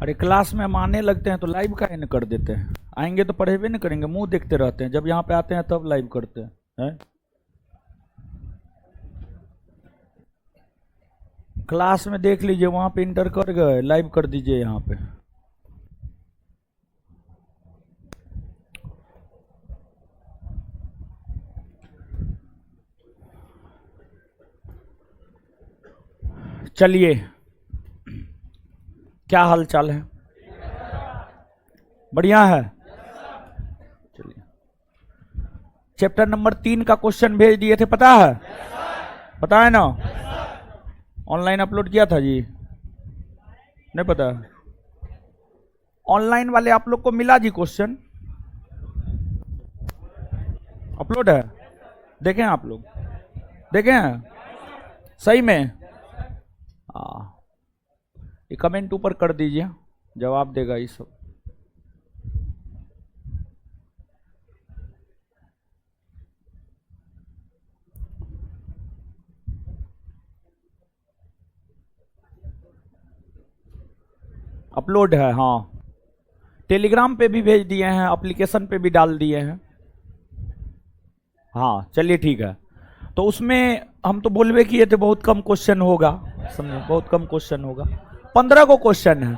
अरे क्लास में हम आने लगते हैं तो लाइव काहे न कर देते हैं। आएंगे तो पढ़ेबे न करेंगे, मुंह देखते रहते हैं। जब यहाँ पे आते हैं तब लाइव करते हैं। क्लास में देख लीजिए, वहां पे इंटर कर गए, लाइव कर दीजिए यहाँ पे। चलिए, क्या हाल चाल है? बढ़िया है। चलिए, चैप्टर नंबर 3 का क्वेश्चन भेज दिए थे, पता है? पता है ना? ऑनलाइन अपलोड किया था जी, नहीं पता? ऑनलाइन वाले आप लोग को मिला जी क्वेश्चन? अपलोड है, देखें आप लोग? देखें हैं? सही में? ये कमेंट ऊपर कर दीजिए, जवाब देगा ये सब। अपलोड है, हाँ। टेलीग्राम पे भी भेज दिए हैं, एप्लीकेशन पे भी डाल दिए हैं। हाँ चलिए ठीक है। तो उसमें हम तो बोलवे किए थे बहुत कम क्वेश्चन होगा, समझे? बहुत कम क्वेश्चन होगा। 15 को क्वेश्चन है,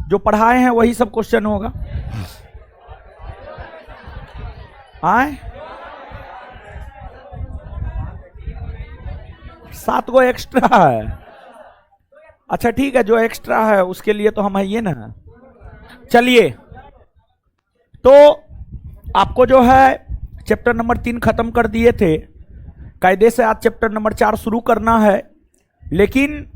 जो पढ़ाए हैं वही सब क्वेश्चन होगा। आए 7 को एक्स्ट्रा है। अच्छा ठीक है, जो एक्स्ट्रा है उसके लिए तो हम है ये ना। चलिए, तो आपको जो है चैप्टर नंबर 3 खत्म कर दिए थे। कायदे से आज चैप्टर नंबर 4 शुरू करना है, लेकिन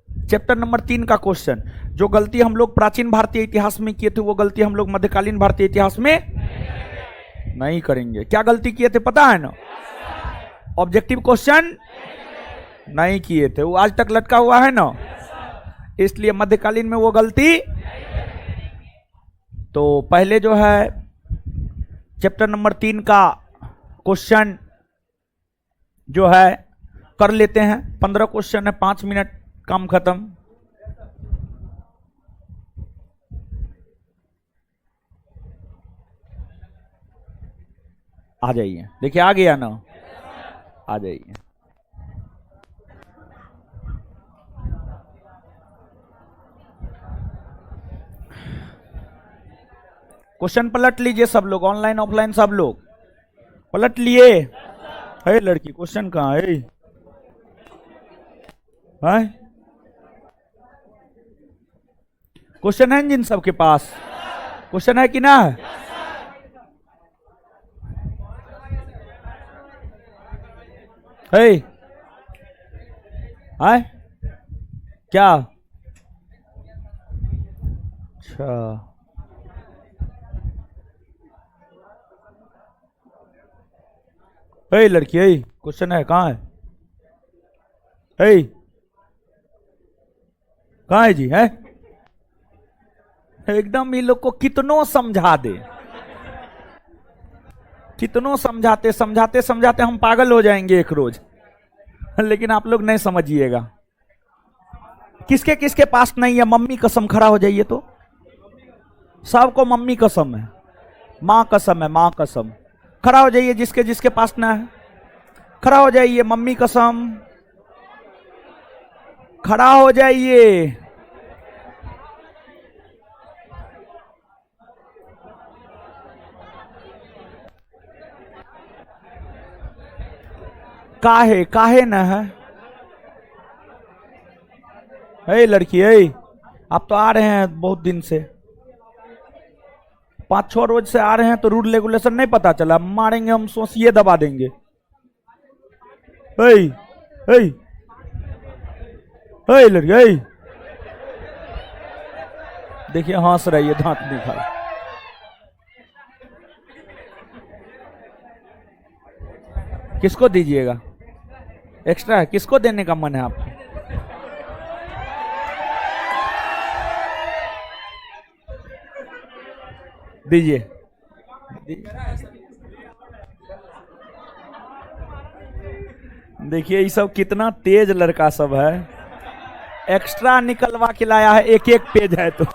चैप्टर नंबर 3 का क्वेश्चन, जो गलती हम लोग प्राचीन भारतीय इतिहास में किए थे वो गलती हम लोग मध्यकालीन भारतीय इतिहास में नहीं करेंगे। क्या गलती किए थे पता है ना? ऑब्जेक्टिव क्वेश्चन नहीं किए थे, वो आज तक लटका हुआ है ना, इसलिए मध्यकालीन में वो गलती। तो पहले जो है चैप्टर नंबर 3 का क्वेश्चन जो है कर लेते हैं। 15 क्वेश्चन है, 5 मिनट, काम खत्म। आ जाइए, देखिए आ गया ना, आ जाइए। क्वेश्चन पलट लीजिए सब लोग, ऑनलाइन ऑफलाइन सब लोग पलट लिए। है लड़की, क्वेश्चन कहाँ है? क्वेश्चन है जिन सबके पास? क्वेश्चन है कि ना है? है क्या? अच्छा, लड़की है, क्वेश्चन है, कहाँ है? कहाँ है जी? है एकदम ये लोग को कितनों समझा दे, कितनों समझाते समझाते समझाते हम पागल हो जाएंगे एक रोज, लेकिन आप लोग नहीं समझिएगा। किसके किसके पास नहीं है? मम्मी कसम, खड़ा हो जाइए। तो सबको मम्मी कसम है, माँ कसम है, माँ कसम। खड़ा हो जाइए जिसके जिसके पास ना है, खड़ा हो जाइए। मम्मी कसम, खड़ा हो जाइए। काहे काहे न है? लड़की, आप तो आ रहे हैं बहुत दिन से, 5-6 रोज से आ रहे हैं, तो रूल रेगुलेशन नहीं पता चला? मारेंगे हम, सोचिए दबा देंगे। लड़की, देखिए हंस रही है, दांत दिखा। किसको दीजिएगा? एक्स्ट्रा है, किसको देने का मन है आपको? दीजिए। देखिए ये सब कितना तेज लड़का सब है। एक्स्ट्रा निकलवा के लाया है, एक एक पेज है तो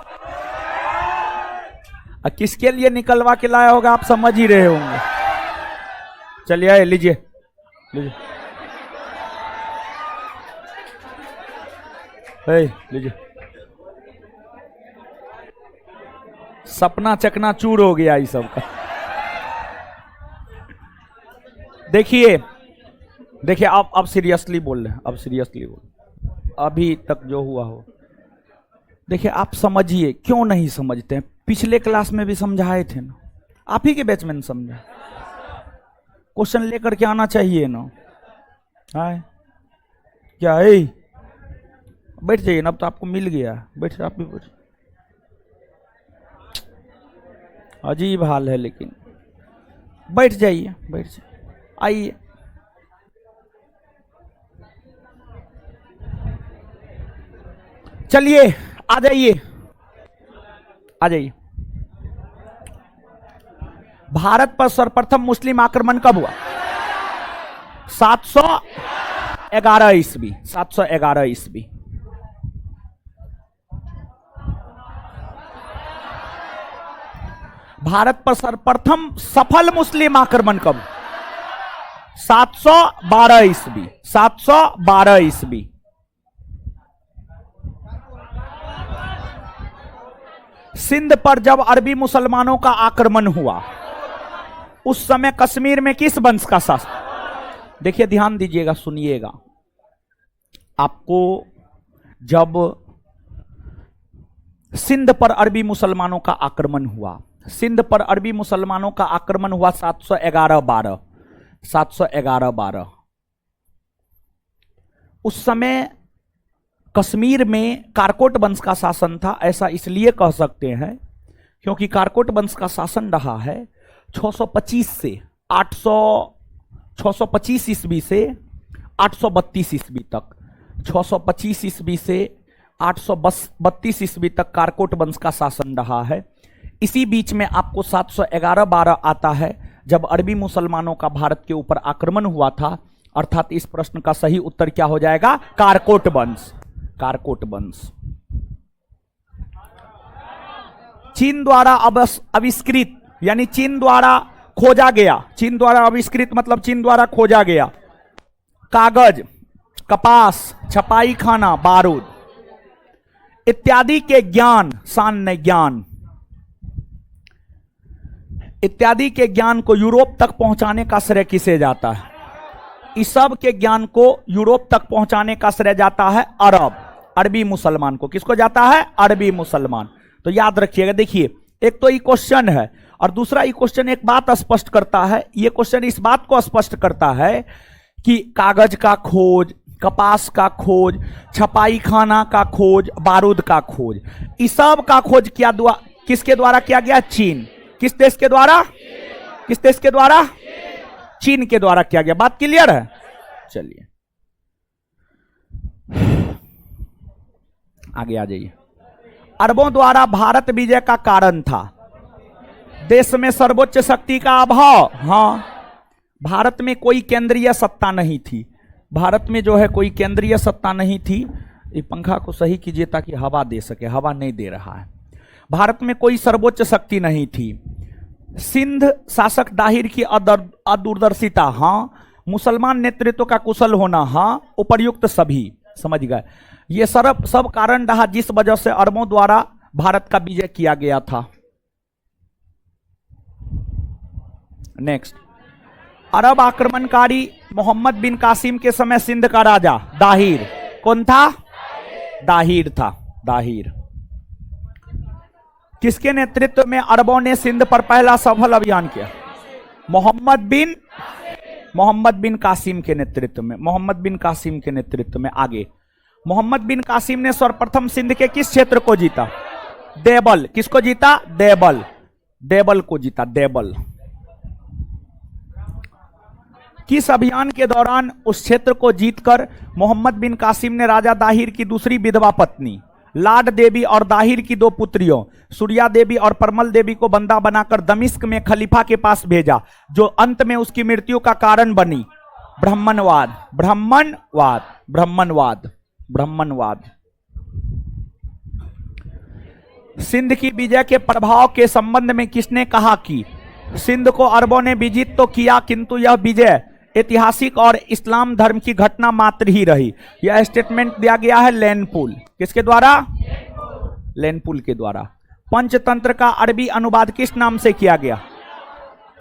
किसके लिए निकलवा के लाया होगा आप समझ ही रहे होंगे। चलिए आए, लीजिए लीजिए लीजिए। सपना चकना चूर हो गया इस सब का। देखिए देखिए, अब सीरियसली बोल रहे हैं, अब सीरियसली बोल, अभी तक जो हुआ हो। देखिए आप समझिए, क्यों नहीं समझते हैं? पिछले क्लास में भी समझाए थे ना, आप ही के बैच में समझा। क्वेश्चन लेकर के आना चाहिए ना। हाय क्या है? बैठ जाइए ना, अब तो आपको मिल गया, बैठ जाइए आप भी बैठ। अजीब हाल है, लेकिन बैठ जाइए, बैठ जाइए, आइए। चलिए आ जाइए, आ जाइए। भारत पर सर्वप्रथम मुस्लिम आक्रमण कब हुआ? 711 ईस्वी, 711 ईस्वी। भारत पर सर्वप्रथम सफल मुस्लिम आक्रमण कब? 712 ईस्वी, 712 ईस्वी। सिंध पर जब अरबी मुसलमानों का आक्रमण हुआ, उस समय कश्मीर में किस वंश का शासन? देखिए ध्यान दीजिएगा, सुनिएगा। आपको जब सिंध पर अरबी मुसलमानों का आक्रमण हुआ, सिंध पर अरबी मुसलमानों का आक्रमण हुआ 711-12, 711-12। उस समय कश्मीर में कारकोट वंश का शासन था। ऐसा इसलिए कह सकते हैं क्योंकि कारकोट वंश का शासन रहा है 625 से 800, 625 ईस्वी से 832 ईस्वी तक, 625 ईस्वी से 832 ईस्वी तक कारकोट वंश का शासन रहा है। इसी बीच में आपको 711-12 आता है, जब अरबी मुसलमानों का भारत के ऊपर आक्रमण हुआ था। अर्थात इस प्रश्न का सही उत्तर क्या हो जाएगा? कारकोट वंश, कारकोट वंश। चीन द्वारा आविष्कृत, यानी चीन द्वारा खोजा गया, चीन द्वारा आविष्कृत मतलब चीन द्वारा खोजा गया कागज, कपास, छपाई खाना, बारूद इत्यादि के ज्ञान, सान्य ज्ञान इत्यादि के ज्ञान को यूरोप तक पहुंचाने का श्रेय किसे जाता है? इस सब के ज्ञान को यूरोप तक पहुंचाने का श्रेय जाता है अरबी मुसलमान को। किसको जाता है? अरबी मुसलमान। तो याद रखिएगा। देखिए, एक तो ये क्वेश्चन है, और दूसरा ये क्वेश्चन एक बात स्पष्ट करता है। ये क्वेश्चन इस बात को स्पष्ट करता है कि कागज का खोज, कपास का खोज, छपाई खाना का खोज, बारूद का खोज, इस सब का खोज किसके द्वारा किया गया? चीन। किस देश के द्वारा? किस देश के द्वारा? चीन के द्वारा किया गया। बात क्लियर है? चलिए आगे आ जाइए। अरबों द्वारा भारत विजय का कारण था देश में सर्वोच्च शक्ति का अभाव। हां, भारत में कोई केंद्रीय सत्ता नहीं थी। भारत में जो है कोई केंद्रीय सत्ता नहीं थी। ये पंखा को सही कीजिए ताकि हवा दे सके, हवा नहीं दे रहा है। भारत में कोई सर्वोच्च शक्ति नहीं थी। सिंध शासक दाहिर की अदूरदर्शिता, हां। मुसलमान नेतृत्व का कुशल होना, हां। उपर्युक्त सभी, समझ गए। ये सब कारण रहा जिस वजह से अरबों द्वारा भारत का विजय किया गया था। नेक्स्ट, अरब आक्रमणकारी मोहम्मद बिन कासिम के समय सिंध का राजा दाहिर कौन था? दाहिर था, दाहिर। किसके नेतृत्व में अरबों ने सिंध पर पहला सफल अभियान किया? मोहम्मद बिन कासिम के नेतृत्व में, मोहम्मद बिन कासिम के नेतृत्व में। आगे, मोहम्मद बिन कासिम ने सर्वप्रथम सिंध के किस क्षेत्र को जीता? देवल। किसको जीता? देवल, देवल को जीता, देवल। किस अभियान के दौरान उस क्षेत्र को जीतकर मोहम्मद बिन कासिम ने राजा दाहिर की दूसरी विधवा पत्नी लाड देवी और दाहिर की 2 पुत्रियों सूर्या देवी और परमल देवी को बंदा बनाकर दमिश्क में खलीफा के पास भेजा, जो अंत में उसकी मृत्यु का कारण बनी? ब्राह्मणवाद, ब्राह्मणवाद, ब्राह्मणवाद, ब्राह्मणवाद। सिंध की विजय के प्रभाव के संबंध में किसने कहा कि सिंध को अरबों ने विजित तो किया किंतु यह विजय ऐतिहासिक और इस्लाम धर्म की घटना मात्र ही रही। यह स्टेटमेंट दिया गया है लेनपुल। किसके द्वारा? लेनपुल के द्वारा। पंचतंत्र का अरबी अनुवाद किस नाम से किया गया?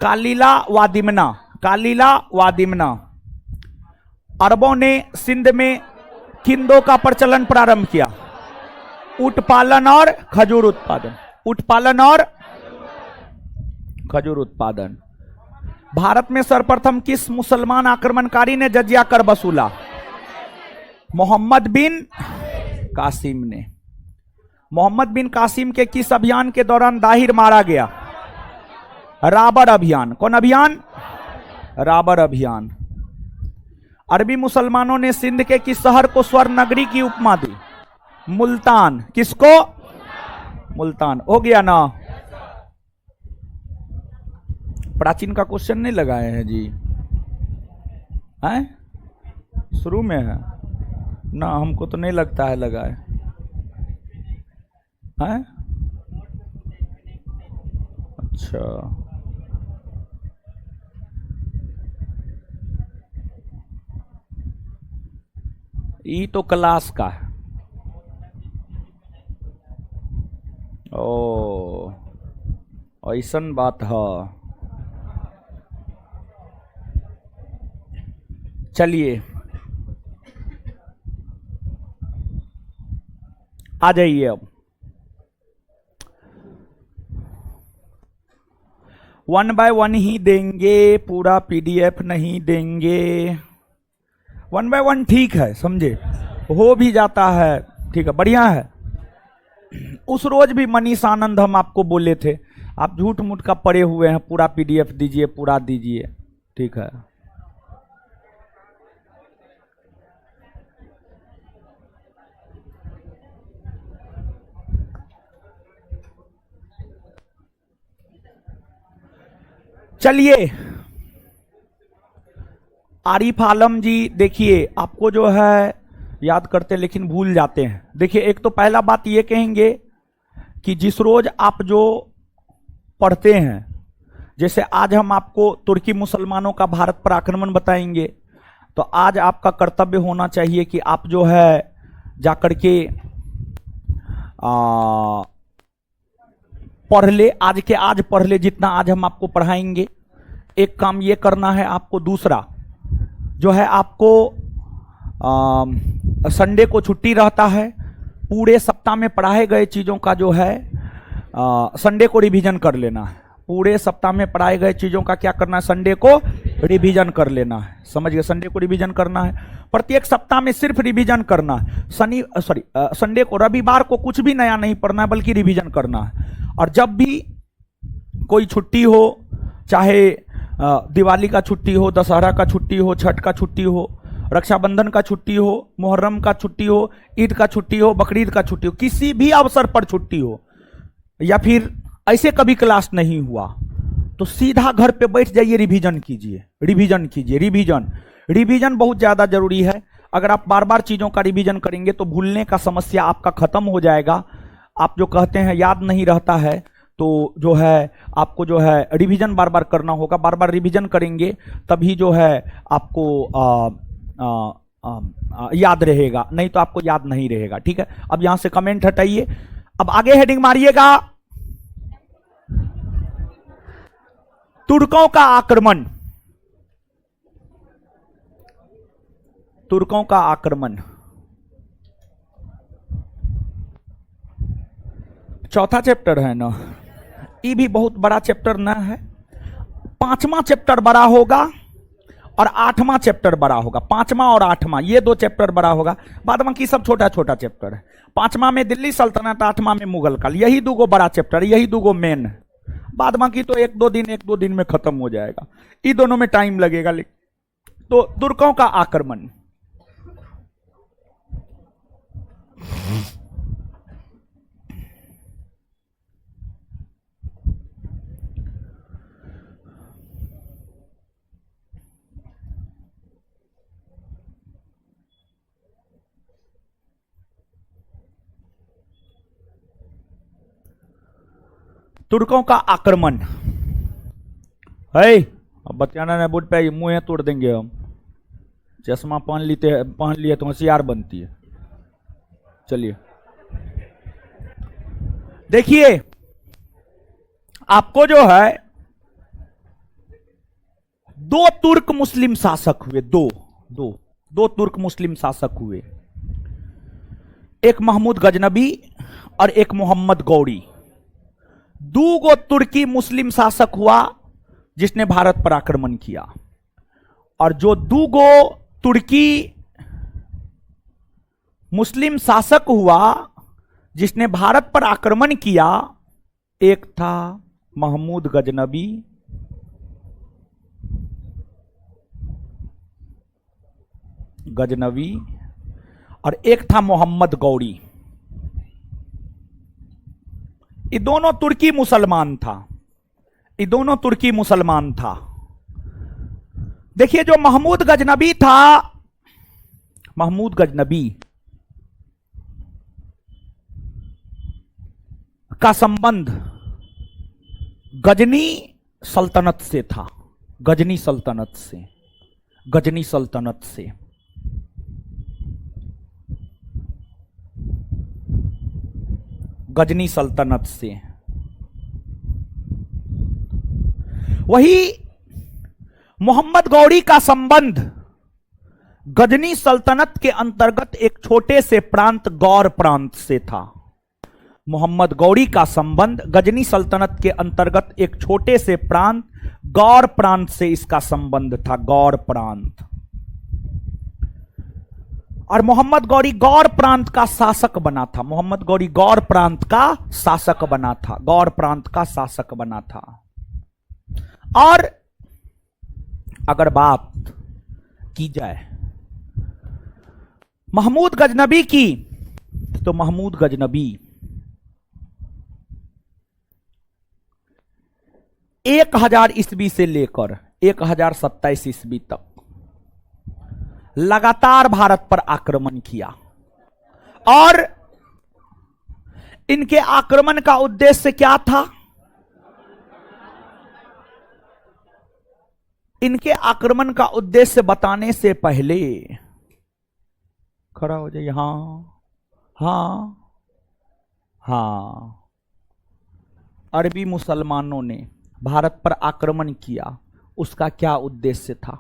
कालीला वादिमना। कालीला वादिमना। अरबों ने सिंध में किन दो का प्रचलन प्रारंभ किया? ऊंट पालन और खजूर उत्पादन। ऊंट पालन और खजूर उत्पादन। भारत में सर्वप्रथम किस मुसलमान आक्रमणकारी ने जजिया कर वसूला? मोहम्मद बिन कासिम ने। मोहम्मद बिन कासिम के किस अभियान के दौरान दाहिर मारा गया? राबर अभियान। कौन अभियान? राबर अभियान। अरबी मुसलमानों ने सिंध के किस शहर को स्वर्ण नगरी की उपमा दी? मुल्तान। किसको? मुल्तान। हो गया ना? प्राचीन का क्वेश्चन नहीं लगाए हैं जी? हैं? शुरू में है ना? हमको तो नहीं लगता है लगाए हैं। अच्छा, ये तो क्लास का है। ओ, ऐसन बात है। चलिए आ जाइए। अब 1 बाय 1 ही देंगे, पूरा पीडीएफ नहीं देंगे। 1 बाय 1 ठीक है, समझे? हो भी जाता है, ठीक है, बढ़िया है। उस रोज भी मनीष आनंद हम आपको बोले थे, आप झूठ मूठ का पड़े हुए हैं, पूरा पीडीएफ दीजिए, पूरा दीजिए, ठीक है। चलिए, आरिफ आलम जी, देखिए आपको जो है याद करते लेकिन भूल जाते हैं। देखिए, एक तो पहला बात ये कहेंगे कि जिस रोज आप जो पढ़ते हैं, जैसे आज हम आपको तुर्की मुसलमानों का भारत पर आक्रमण बताएंगे, तो आज आपका कर्तव्य होना चाहिए कि आप जो है जाकर के पढ़ ले, आज के आज पढ़ ले, जितना आज हम आपको पढ़ाएंगे। एक काम ये करना है आपको। दूसरा जो है, आपको संडे को छुट्टी रहता है, पूरे सप्ताह में पढ़ाए गए चीज़ों का जो है संडे को रिवीजन कर लेना है। पूरे सप्ताह में पढ़ाए गए चीज़ों का क्या करना है? संडे को रिवीजन कर लेना है। समझ गए? संडे को रिवीजन करना है, प्रत्येक सप्ताह में सिर्फ रिवीजन करना है। संडे को, रविवार को कुछ भी नया नहीं पढ़ना है, बल्कि रिवीजन करना है। और जब भी कोई छुट्टी हो, चाहे दिवाली का छुट्टी हो, दशहरा का छुट्टी हो, छठ का छुट्टी हो, रक्षाबंधन का छुट्टी हो, मुहर्रम का छुट्टी हो, ईद का छुट्टी हो, बकरीद का छुट्टी हो, किसी भी अवसर पर छुट्टी हो, या फिर ऐसे कभी क्लास नहीं हुआ, तो सीधा घर पे बैठ जाइए, रिवीजन कीजिए, रिवीजन कीजिए। रिवीजन बहुत ज्यादा जरूरी है। अगर आप बार बार चीजों का रिवीजन करेंगे तो भूलने का समस्या आपका खत्म हो जाएगा। आप जो कहते हैं याद नहीं रहता है, तो जो है आपको जो है रिवीजन बार बार करना होगा। बार बार रिवीजन करेंगे तभी जो है आपको याद रहेगा, नहीं तो आपको याद नहीं रहेगा। ठीक है, अब यहां से कमेंट हटाइए, अब आगे हेडिंग मारिएगा, तुर्कों का आक्रमण। तुर्कों का आक्रमण चौथा चैप्टर है ना? ये भी बहुत बड़ा चैप्टर ना है। 5वां चैप्टर बड़ा होगा और 8वां चैप्टर बड़ा होगा। 5वां और 8वां, ये 2 चैप्टर बड़ा होगा, बाद बाकी सब छोटा छोटा चैप्टर है। 5वां में दिल्ली सल्तनत, 8वां में मुगल काल। यही 2 बड़ा चैप्टर, यही 2 मेन है। बाद बाकी तो 1-2 दिन में खत्म हो जाएगा। ये दोनों में टाइम लगेगा। तो तुर्कों का आक्रमण, तुर्कों का आक्रमण है। अब बच्चाना ने बोर्ड पे मुंह तोड़ देंगे हम। चश्मा पहन लिए तो होशियार बनती है। चलिए देखिए, आपको जो है दो तुर्क मुस्लिम शासक हुए। दो तुर्क मुस्लिम शासक हुए, एक महमूद गजनबी और एक मोहम्मद गौरी। दूगो तुर्की मुस्लिम शासक हुआ जिसने भारत पर आक्रमण किया, और जो दूगो तुर्की मुस्लिम शासक हुआ जिसने भारत पर आक्रमण किया, एक था महमूद गजनबी और एक था मोहम्मद गौरी। ये दोनों तुर्की मुसलमान था। देखिए, जो महमूद गजनबी था, महमूद गजनबी का संबंध गजनी सल्तनत से था। गजनी सल्तनत से वही मोहम्मद गौरी का संबंध गजनी सल्तनत के अंतर्गत एक छोटे से प्रांत गौर प्रांत से था। मोहम्मद गौरी का संबंध गजनी सल्तनत के अंतर्गत एक छोटे से प्रांत गौर प्रांत से इसका संबंध था। गौर प्रांत। और मोहम्मद गौरी गौर प्रांत का शासक बना था। और अगर बात की जाए महमूद गजनबी की, तो महमूद गजनबी 1000 ईस्वी से लेकर 1027 ईस्वी तक लगातार भारत पर आक्रमण किया, और इनके आक्रमण का उद्देश्य क्या था? इनके आक्रमण का उद्देश्य बताने से पहले खड़ा हो जाइए। हाँ, अरबी मुसलमानों ने भारत पर आक्रमण किया, उसका क्या उद्देश्य था?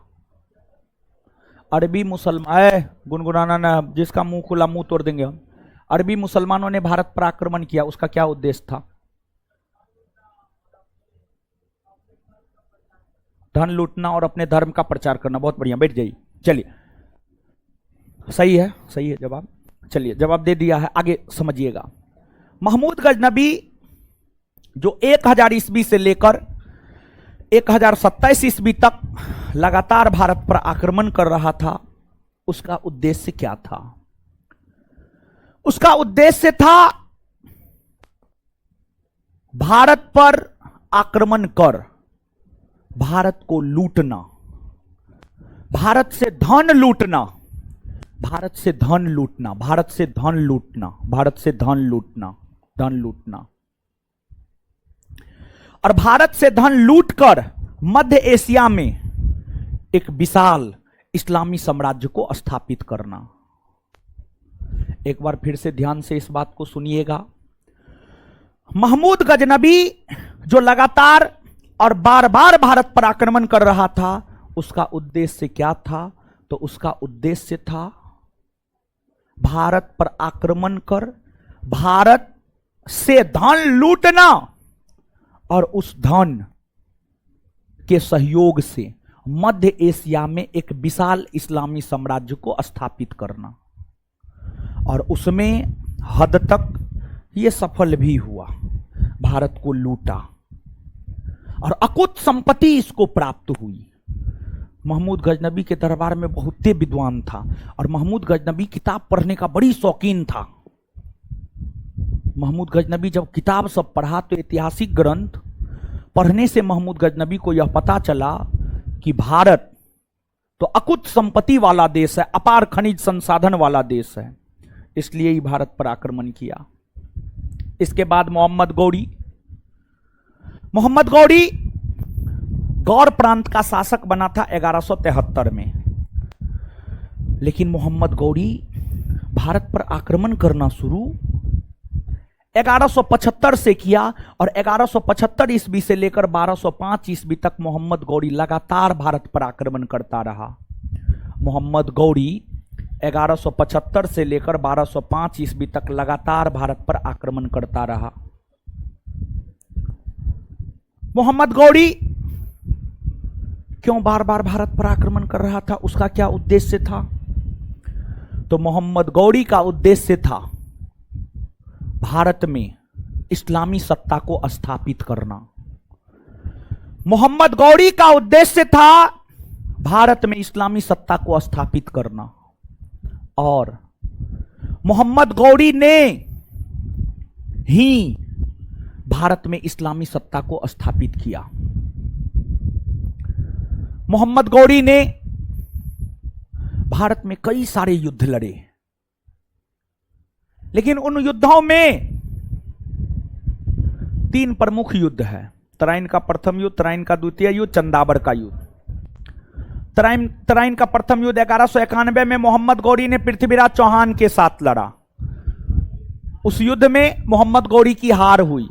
अरबी मुसलमान गुनगुनाना ना, जिसका मुंह खुला मुंह तोड़ देंगे हम। अरबी मुसलमानों ने भारत पर आक्रमण किया, उसका क्या उद्देश्य था? धन लूटना और अपने धर्म का प्रचार करना। बहुत बढ़िया, बैठ जाइए। चलिए, सही है जवाब। चलिए, जवाब दे दिया है, आगे समझिएगा। महमूद गजनबी जो 1000 ईस्वी से लेकर 1027 ईस्वी तक लगातार भारत पर आक्रमण कर रहा था, उसका उद्देश्य क्या था? उसका उद्देश्य था भारत पर आक्रमण कर भारत को लूटना, भारत से धन लूटना, और भारत से धन लूटकर मध्य एशिया में एक विशाल इस्लामी साम्राज्य को स्थापित करना। एक बार फिर से ध्यान से इस बात को सुनिएगा। महमूद गजनबी जो लगातार और बार बार भारत पर आक्रमण कर रहा था, उसका उद्देश्य क्या था? तो उसका उद्देश्य था भारत पर आक्रमण कर भारत से धन लूटना और उस धन के सहयोग से मध्य एशिया में एक विशाल इस्लामी साम्राज्य को स्थापित करना। और उसमें हद तक यह सफल भी हुआ, भारत को लूटा और अकुत संपत्ति इसको प्राप्त हुई। महमूद गजनबी के दरबार में बहुत विद्वान था और महमूद गजनबी किताब पढ़ने का बड़ी शौकीन था। महमूद गजनबी जब किताब सब पढ़ा तो ऐतिहासिक ग्रंथ पढ़ने से महमूद गजनबी को यह पता चला कि भारत तो अकुत संपत्ति वाला देश है, अपार खनिज संसाधन वाला देश है, इसलिए ही भारत पर आक्रमण किया। इसके बाद मोहम्मद गौरी मोहम्मद गौरी गौर प्रांत का शासक बना था 1173 में, लेकिन मोहम्मद गौरी भारत पर आक्रमण करना शुरू 1175 से किया और 1175 ईस्वी से लेकर 1205 ईस्वी तक मोहम्मद गौरी लगातार भारत पर आक्रमण करता रहा। मोहम्मद गौरी 1175 से लेकर 1205 ईस्वी तक लगातार भारत पर आक्रमण करता रहा। मोहम्मद गौरी क्यों बार बार भारत पर आक्रमण कर रहा था, उसका क्या उद्देश्य था? तो मोहम्मद गौरी का उद्देश्य था भारत में इस्लामी सत्ता को स्थापित करना। मोहम्मद गौरी का उद्देश्य था भारत में इस्लामी सत्ता को स्थापित करना और मोहम्मद गौरी ने ही भारत में इस्लामी सत्ता को स्थापित किया। मोहम्मद गौरी ने भारत में कई सारे युद्ध लड़े, लेकिन उन युद्धों में 3 प्रमुख युद्ध है। तराइन का प्रथम युद्ध, तराइन का द्वितीय युद्ध, चंदाबर का युद्ध। तराइन का प्रथम युद्ध 1191 में मोहम्मद गौरी ने पृथ्वीराज चौहान के साथ लड़ा। उस युद्ध में मोहम्मद गौरी की हार हुई।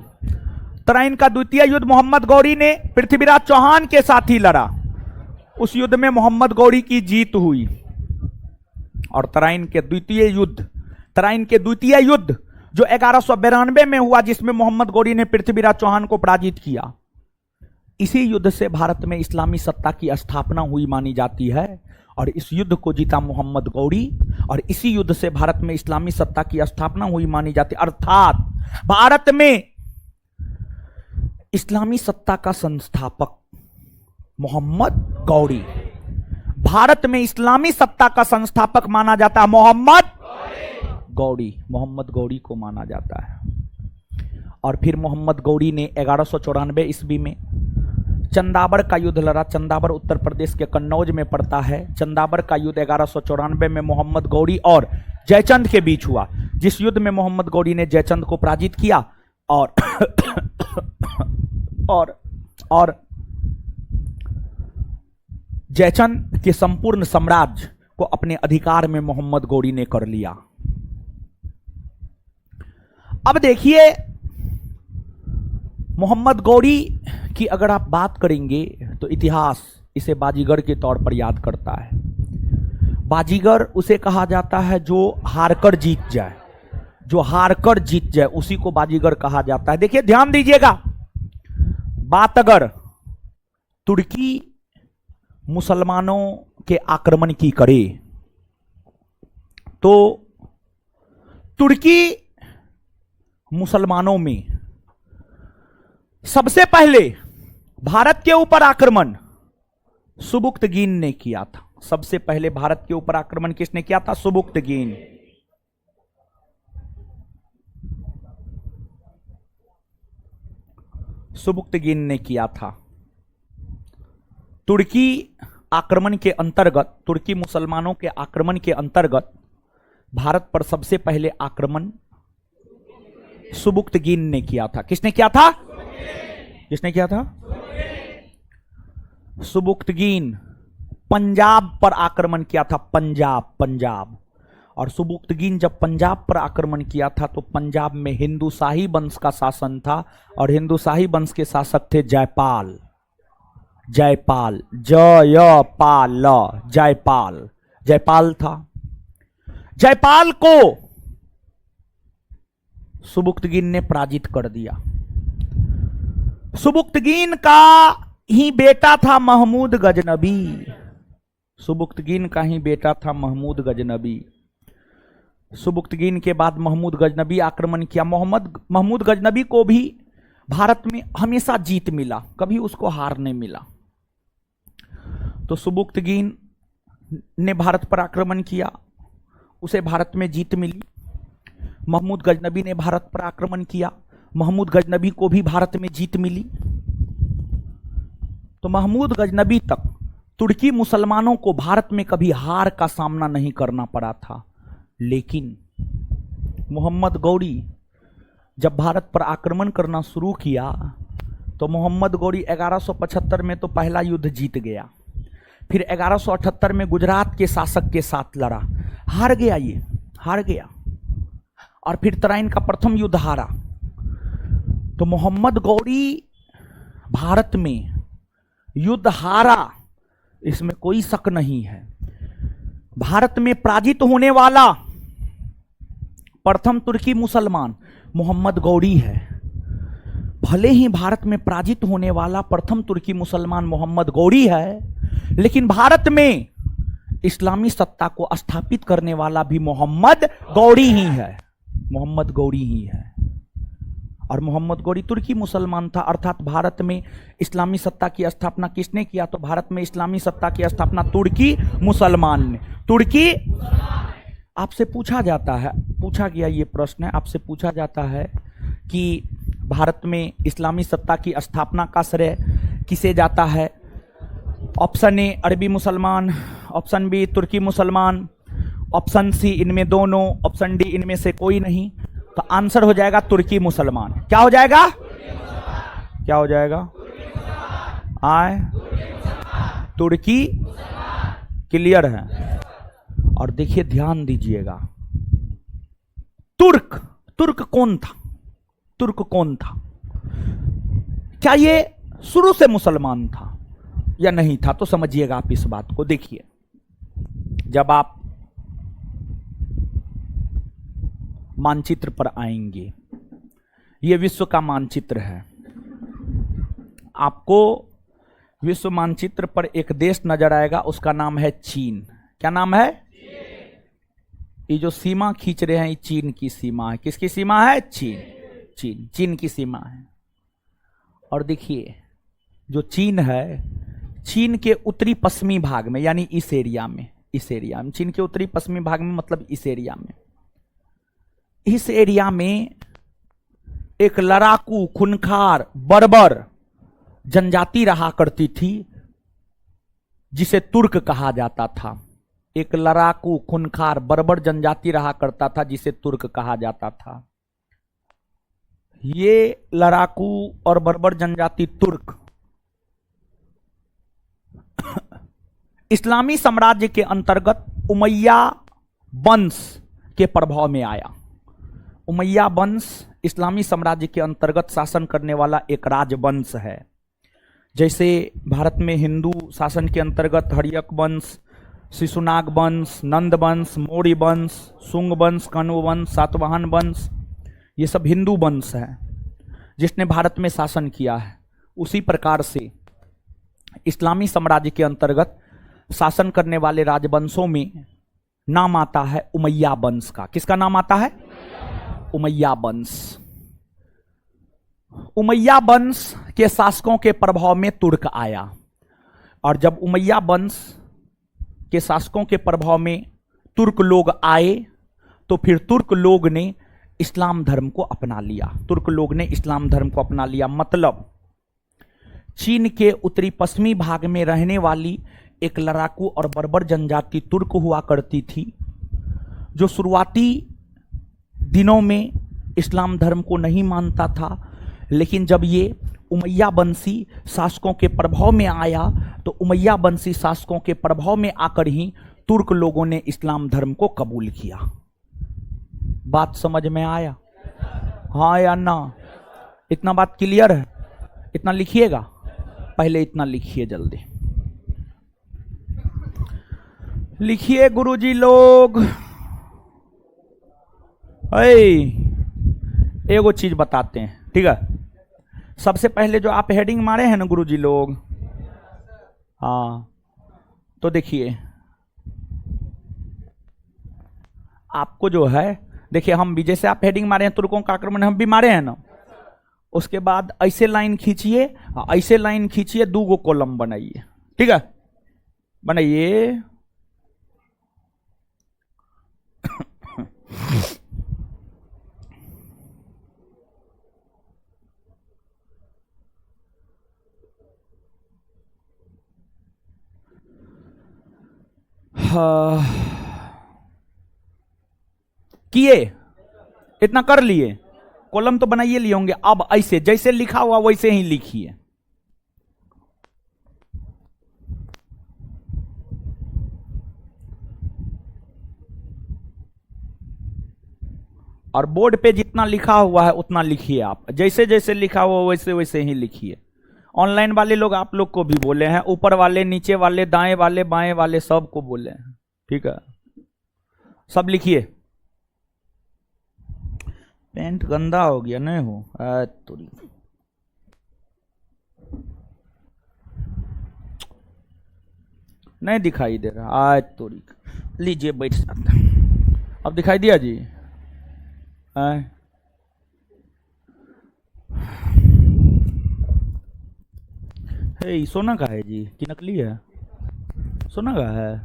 तराइन का द्वितीय युद्ध मोहम्मद गौरी ने पृथ्वीराज चौहान के साथ ही लड़ा। उस युद्ध में मोहम्मद गौरी की जीत हुई। और तराइन के द्वितीय युद्ध जो 1192 में हुआ, जिसमें मोहम्मद गौरी ने पृथ्वीराज चौहान को पराजित किया, इसी युद्ध से भारत में इस्लामी सत्ता की स्थापना हुई मानी जाती है। और इस युद्ध को जीता मोहम्मद गौरी और इसी युद्ध से भारत में इस्लामी सत्ता की स्थापना हुई मानी जाती है। अर्थात भारत में इस्लामी सत्ता का संस्थापक मोहम्मद गौरी, भारत में इस्लामी सत्ता का संस्थापक माना जाता है मोहम्मद गौरी को माना जाता है। और फिर मोहम्मद गौरी ने 1194 ईस्वी में चंदाबर का युद्ध लड़ा। चंदाबर उत्तर प्रदेश के कन्नौज में पड़ता है। चंदाबर का युद्ध 1194 में मोहम्मद गौरी और जयचंद के बीच हुआ, जिस युद्ध में मोहम्मद गौरी ने जयचंद को पराजित किया और जयचंद के संपूर्ण साम्राज्य को अपने अधिकार में मोहम्मद गौरी ने कर लिया। अब देखिए, मोहम्मद गौरी की अगर आप बात करेंगे तो इतिहास इसे बाजीगर के तौर पर याद करता है। बाजीगर उसे कहा जाता है जो हारकर जीत जाए, उसी को बाजीगर कहा जाता है। देखिए ध्यान दीजिएगा, बात अगर तुर्की मुसलमानों के आक्रमण की करे तो तुर्की मुसलमानों में सबसे पहले भारत के ऊपर आक्रमण सुबुक्तगीन ने किया था। सबसे पहले भारत के ऊपर आक्रमण किसने किया था? सुबुक्तगीन। सुबुक्तगीन ने किया था। तुर्की आक्रमण के अंतर्गत, तुर्की मुसलमानों के आक्रमण के अंतर्गत भारत पर सबसे पहले आक्रमण सुबुक्तगीन ने किया था। किसने किया था? सुबुक्तगीन पंजाब पर आक्रमण किया था। पंजाब। और सुबुक्तगीन जब पंजाब पर आक्रमण किया था तो पंजाब में हिंदू शाही वंश का शासन था और हिंदू शाही वंश के शासक थे जयपाल। जयपाल था। जयपाल को सुबुक्तगीन ने पराजित कर दिया। सुबुक्तगीन का ही बेटा था महमूद गजनबी। सुबुक्तगीन के बाद महमूद गजनबी आक्रमण किया। महमूद गजनबी को भी भारत में हमेशा जीत मिला, कभी उसको हार नहीं मिला। तो सुबुक्तगीन ने भारत पर आक्रमण किया, उसे भारत में जीत मिली। महमूद गजनबी ने भारत पर आक्रमण किया, महमूद गजनबी को भी भारत में जीत मिली। तो महमूद गजनबी तक तुर्की मुसलमानों को भारत में कभी हार का सामना नहीं करना पड़ा था। लेकिन मोहम्मद गौरी जब भारत पर आक्रमण करना शुरू किया तो मोहम्मद गौरी 1175 में तो पहला युद्ध जीत गया, फिर 1178 में गुजरात के शासक के साथ लड़ा, हार गया, ये हार गया, और फिर तराइन का प्रथम युद्ध हारा। तो मोहम्मद गौरी भारत में युद्ध हारा, इसमें कोई शक नहीं है। भारत में पराजित होने वाला प्रथम तुर्की मुसलमान मोहम्मद गौरी है। भले ही भारत में पराजित होने वाला प्रथम तुर्की मुसलमान मोहम्मद गौरी है, लेकिन भारत में इस्लामी सत्ता को स्थापित करने वाला भी मोहम्मद गौरी ही है, मोहम्मद गौरी ही है। और मोहम्मद गौरी तुर्की मुसलमान था, अर्थात भारत में इस्लामी सत्ता की स्थापना किसने किया? तो भारत में इस्लामी सत्ता की स्थापना तुर्की मुसलमान ने। तुर्की, आपसे पूछा जाता है, पूछा गया ये प्रश्न है, आपसे पूछा जाता है कि भारत में इस्लामी सत्ता की स्थापना का श्रेय किसे जाता है? ऑप्शन ए अरबी मुसलमान, ऑप्शन बी तुर्की मुसलमान, ऑप्शन सी इनमें दोनों, ऑप्शन डी इनमें से कोई नहीं। तो आंसर हो जाएगा तुर्की मुसलमान। क्या हो जाएगा? क्या हो जाएगा? आए तुर्की, क्लियर है। और देखिए ध्यान दीजिएगा, तुर्क, तुर्क कौन था? तुर्क कौन था? क्या ये शुरू से मुसलमान था या नहीं था? तो समझिएगा आप इस बात को। देखिए, जब आप मानचित्र पर आएंगे, ये विश्व का मानचित्र है, आपको विश्व मानचित्र पर एक देश नजर आएगा, उसका नाम है चीन। क्या नाम है? ये जो सीमा खींच रहे हैं, ये चीन की सीमा है। किसकी सीमा है? चीन, चीन, चीन की सीमा है। और देखिए, जो चीन है, चीन के उत्तरी पश्चिमी भाग में, यानी इस एरिया में, इस एरिया में, चीन के उत्तरी पश्चिमी भाग में, मतलब इस एरिया में, इस एरिया में एक लड़ाकू, खूंखार, बर्बर जनजाति रहा करती थी, जिसे तुर्क कहा जाता था। एक लड़ाकू, खूंखार, बर्बर जनजाति रहा करता था, जिसे तुर्क कहा जाता था। ये लड़ाकू और बर्बर जनजाति तुर्क इस्लामी साम्राज्य के अंतर्गत उमैया वंश के प्रभाव में आया। उमैया वंश इस्लामी साम्राज्य के अंतर्गत शासन करने वाला एक राजवंश है। जैसे भारत में हिंदू शासन के अंतर्गत हर्यक वंश, शिशुनाग वंश, नंद वंश, मौर्य वंश, शुंग वंश, कण्व वंश, सातवाहन वंश, ये सब हिंदू वंश है जिसने भारत में शासन किया है। उसी प्रकार से इस्लामी साम्राज्य के अंतर्गत शासन करने वाले राजवंशों में नाम आता है उमैया वंश का। किसका नाम आता है? उमैया वंश। उमैया वंश के शासकों के प्रभाव में तुर्क आया, और जब उमैया वंश के शासकों के प्रभाव में तुर्क लोग आए, तो फिर तुर्क लोग ने इस्लाम धर्म को अपना लिया। तुर्क लोग ने इस्लाम धर्म को अपना लिया, मतलब चीन के उत्तरी पश्चिमी भाग में रहने वाली एक लड़ाकू और बर्बर जनजाति तुर्क हुआ करती थी, जो शुरुआती दिनों में इस्लाम धर्म को नहीं मानता था, लेकिन जब ये उमैया वंशी शासकों के प्रभाव में आया, तो उमैया वंशी शासकों के प्रभाव में आकर ही तुर्क लोगों ने इस्लाम धर्म को कबूल किया। बात समझ में आया? हाँ या ना? इतना बात क्लियर है? इतना लिखिएगा, पहले इतना लिखिए, जल्दी लिखिए गुरुजी लोग। एगो चीज बताते हैं, ठीक है? सबसे पहले जो आप हेडिंग मारे हैं ना गुरुजी लोग, हाँ, तो देखिए आपको जो है, देखिए हम भी, जैसे आप हेडिंग मारे हैं तुर्कों का आक्रमण, हम भी मारे हैं ना, उसके बाद ऐसे लाइन खींचिए, ऐसे लाइन खींचिए, 2 कॉलम बनाइए, ठीक है? बनाइए। किए? इतना कर लिए? कॉलम तो बनाइए लिए होंगे। अब ऐसे जैसे लिखा हुआ वैसे ही लिखिए। और बोर्ड पे जितना लिखा हुआ है उतना लिखिए। आप जैसे जैसे लिखा हुआ वैसे वैसे ही लिखिए। ऑनलाइन वाले लोग आप लोग को भी बोले हैं, ऊपर वाले, नीचे वाले, दाएं वाले, बाएं वाले, सबको बोले हैं। ठीक है, सब लिखिए। पेंट गंदा हो गया नहीं हो तुरी। नहीं दिखाई दे रहा आज तुरी। लीजिए बैठ जाता। अब दिखाई दिया जी? हे सोना का है जी कि नकली है? सोना का है।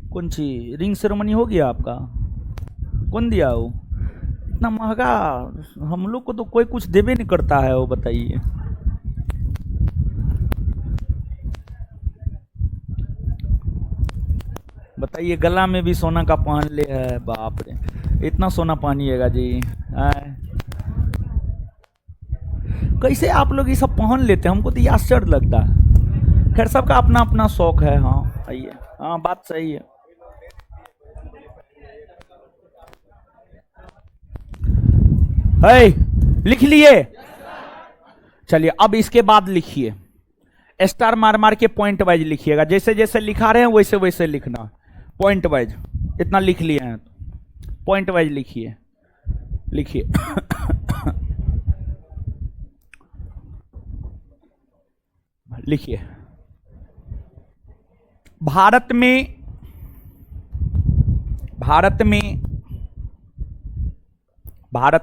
कौन सी रिंग सेरेमनी हो गया आपका? कौन दिया वो? इतना महंगा हम लोग को तो कोई कुछ देवे नहीं करता है। वो बताइए। बताइए, गला में भी सोना का पहन ले है। बाप रे, इतना सोना पहनिएगा जी? कैसे आप लोग ये सब पहन लेते हैं? हमको तो ये आश्चर्य लगता है। खैर, सबका अपना अपना शौक है। हाँ आइए, हाँ बात सही है। लिख लिए? चलिए अब इसके बाद लिखिए। स्टार मार मार के पॉइंट वाइज लिखिएगा। जैसे जैसे लिखा रहे हैं वैसे वैसे लिखना, पॉइंट वाइज। इतना लिख लिए हैं, पॉइंट वाइज लिखिए। लिखिए। लिखिए। भारत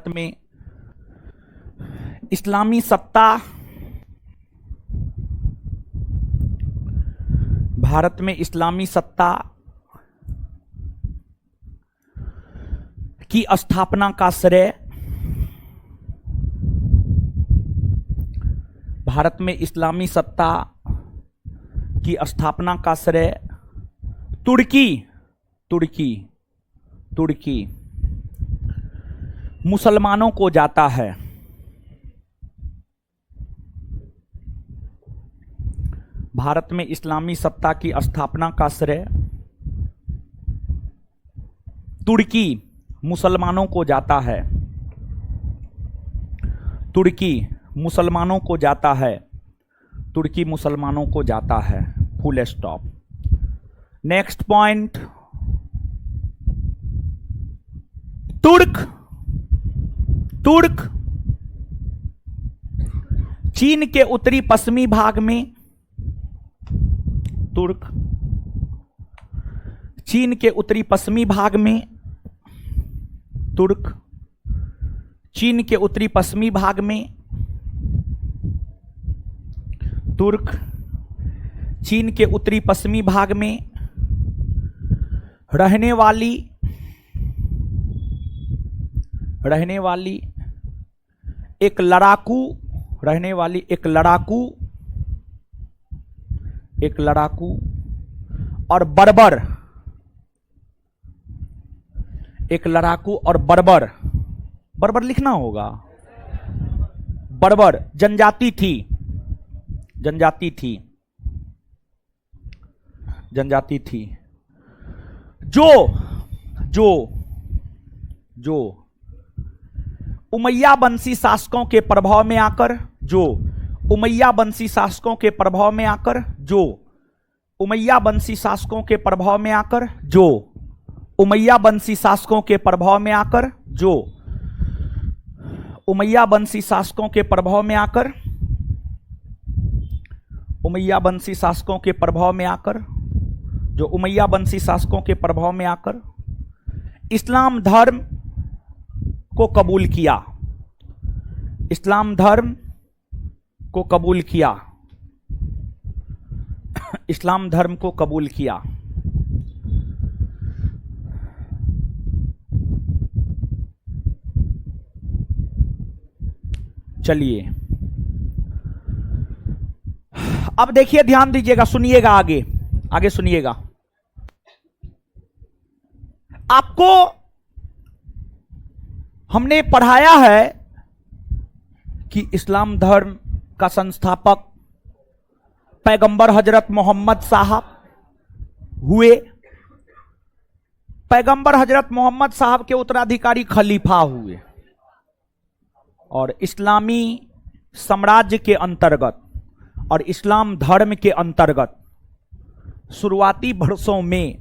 में इस्लामी सत्ता, भारत में इस्लामी सत्ता की स्थापना का श्रेय, भारत में इस्लामी सत्ता की स्थापना का श्रेय तुर्की मुसलमानों को जाता है। भारत में इस्लामी सत्ता की स्थापना का श्रेय तुर्की मुसलमानों को जाता है। तुर्की मुसलमानों को जाता है। तुर्की मुसलमानों को जाता है। Full stop. Next point. तुर्क चीन के उत्तरी पश्चिमी भाग में, तुर्क चीन के उत्तरी पश्चिमी भाग में, तुर्क चीन के उत्तरी पश्चिमी भाग में, तुर्क चीन के उत्तरी पश्चिमी भाग में रहने वाली एक लड़ाकू और बर्बर, एक लड़ाकू और बर्बर लिखना होगा। बर्बर जनजाति थी जो उमैया वंशी शासकों के प्रभाव में आकर, इस्लाम धर्म को कबूल किया। चलिए अब देखिए, ध्यान दीजिएगा, सुनिएगा, आगे सुनिएगा। आपको हमने पढ़ाया है कि इस्लाम धर्म का संस्थापक पैगंबर हजरत मोहम्मद साहब हुए। पैगंबर हजरत मोहम्मद साहब के उत्तराधिकारी खलीफा हुए और इस्लामी साम्राज्य के अंतर्गत और इस्लाम धर्म के अंतर्गत शुरुआती वर्षों में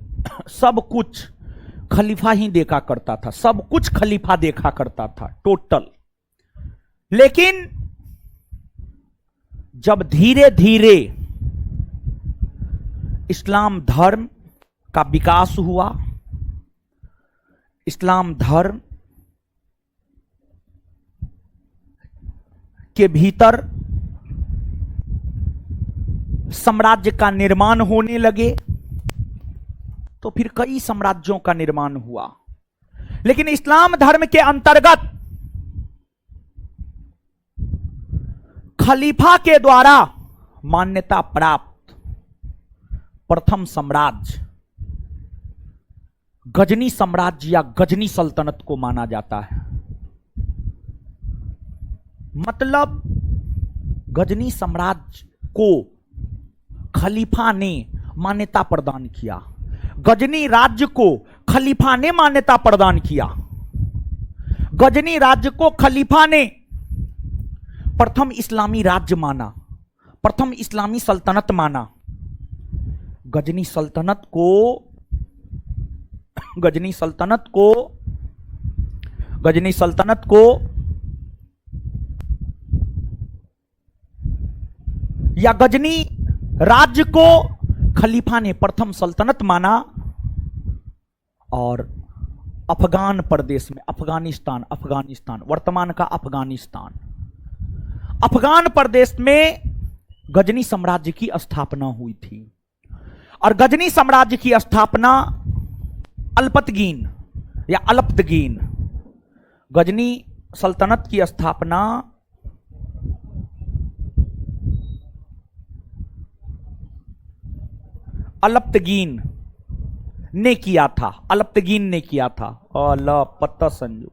सब कुछ खलीफा ही देखा करता था, सब कुछ खलीफा देखा करता था टोटल। लेकिन जब धीरे धीरे इस्लाम धर्म का विकास हुआ, इस्लाम धर्म के भीतर साम्राज्य का निर्माण होने लगे, तो फिर कई साम्राज्यों का निर्माण हुआ। लेकिन इस्लाम धर्म के अंतर्गत खलीफा के द्वारा मान्यता प्राप्त प्रथम साम्राज्य गजनी साम्राज्य या गजनी सल्तनत को माना जाता है। मतलब गजनी साम्राज्य को खलीफा ने मान्यता प्रदान किया, गजनी राज्य को खलीफा ने मान्यता प्रदान किया। गजनी राज्य को खलीफा ने प्रथम इस्लामी राज्य माना, प्रथम इस्लामी सल्तनत माना। गजनी सल्तनत को या गजनी राज्य को खलीफा ने प्रथम सल्तनत माना और अफगान प्रदेश में अफगानिस्तान वर्तमान का अफगान प्रदेश में गजनी साम्राज्य की स्थापना हुई थी। और गजनी साम्राज्य की स्थापना अल्पतगीन या अलप्तगीन, गजनी सल्तनत की स्थापना अलप्तगीन ने किया था, अलपत्ता संजू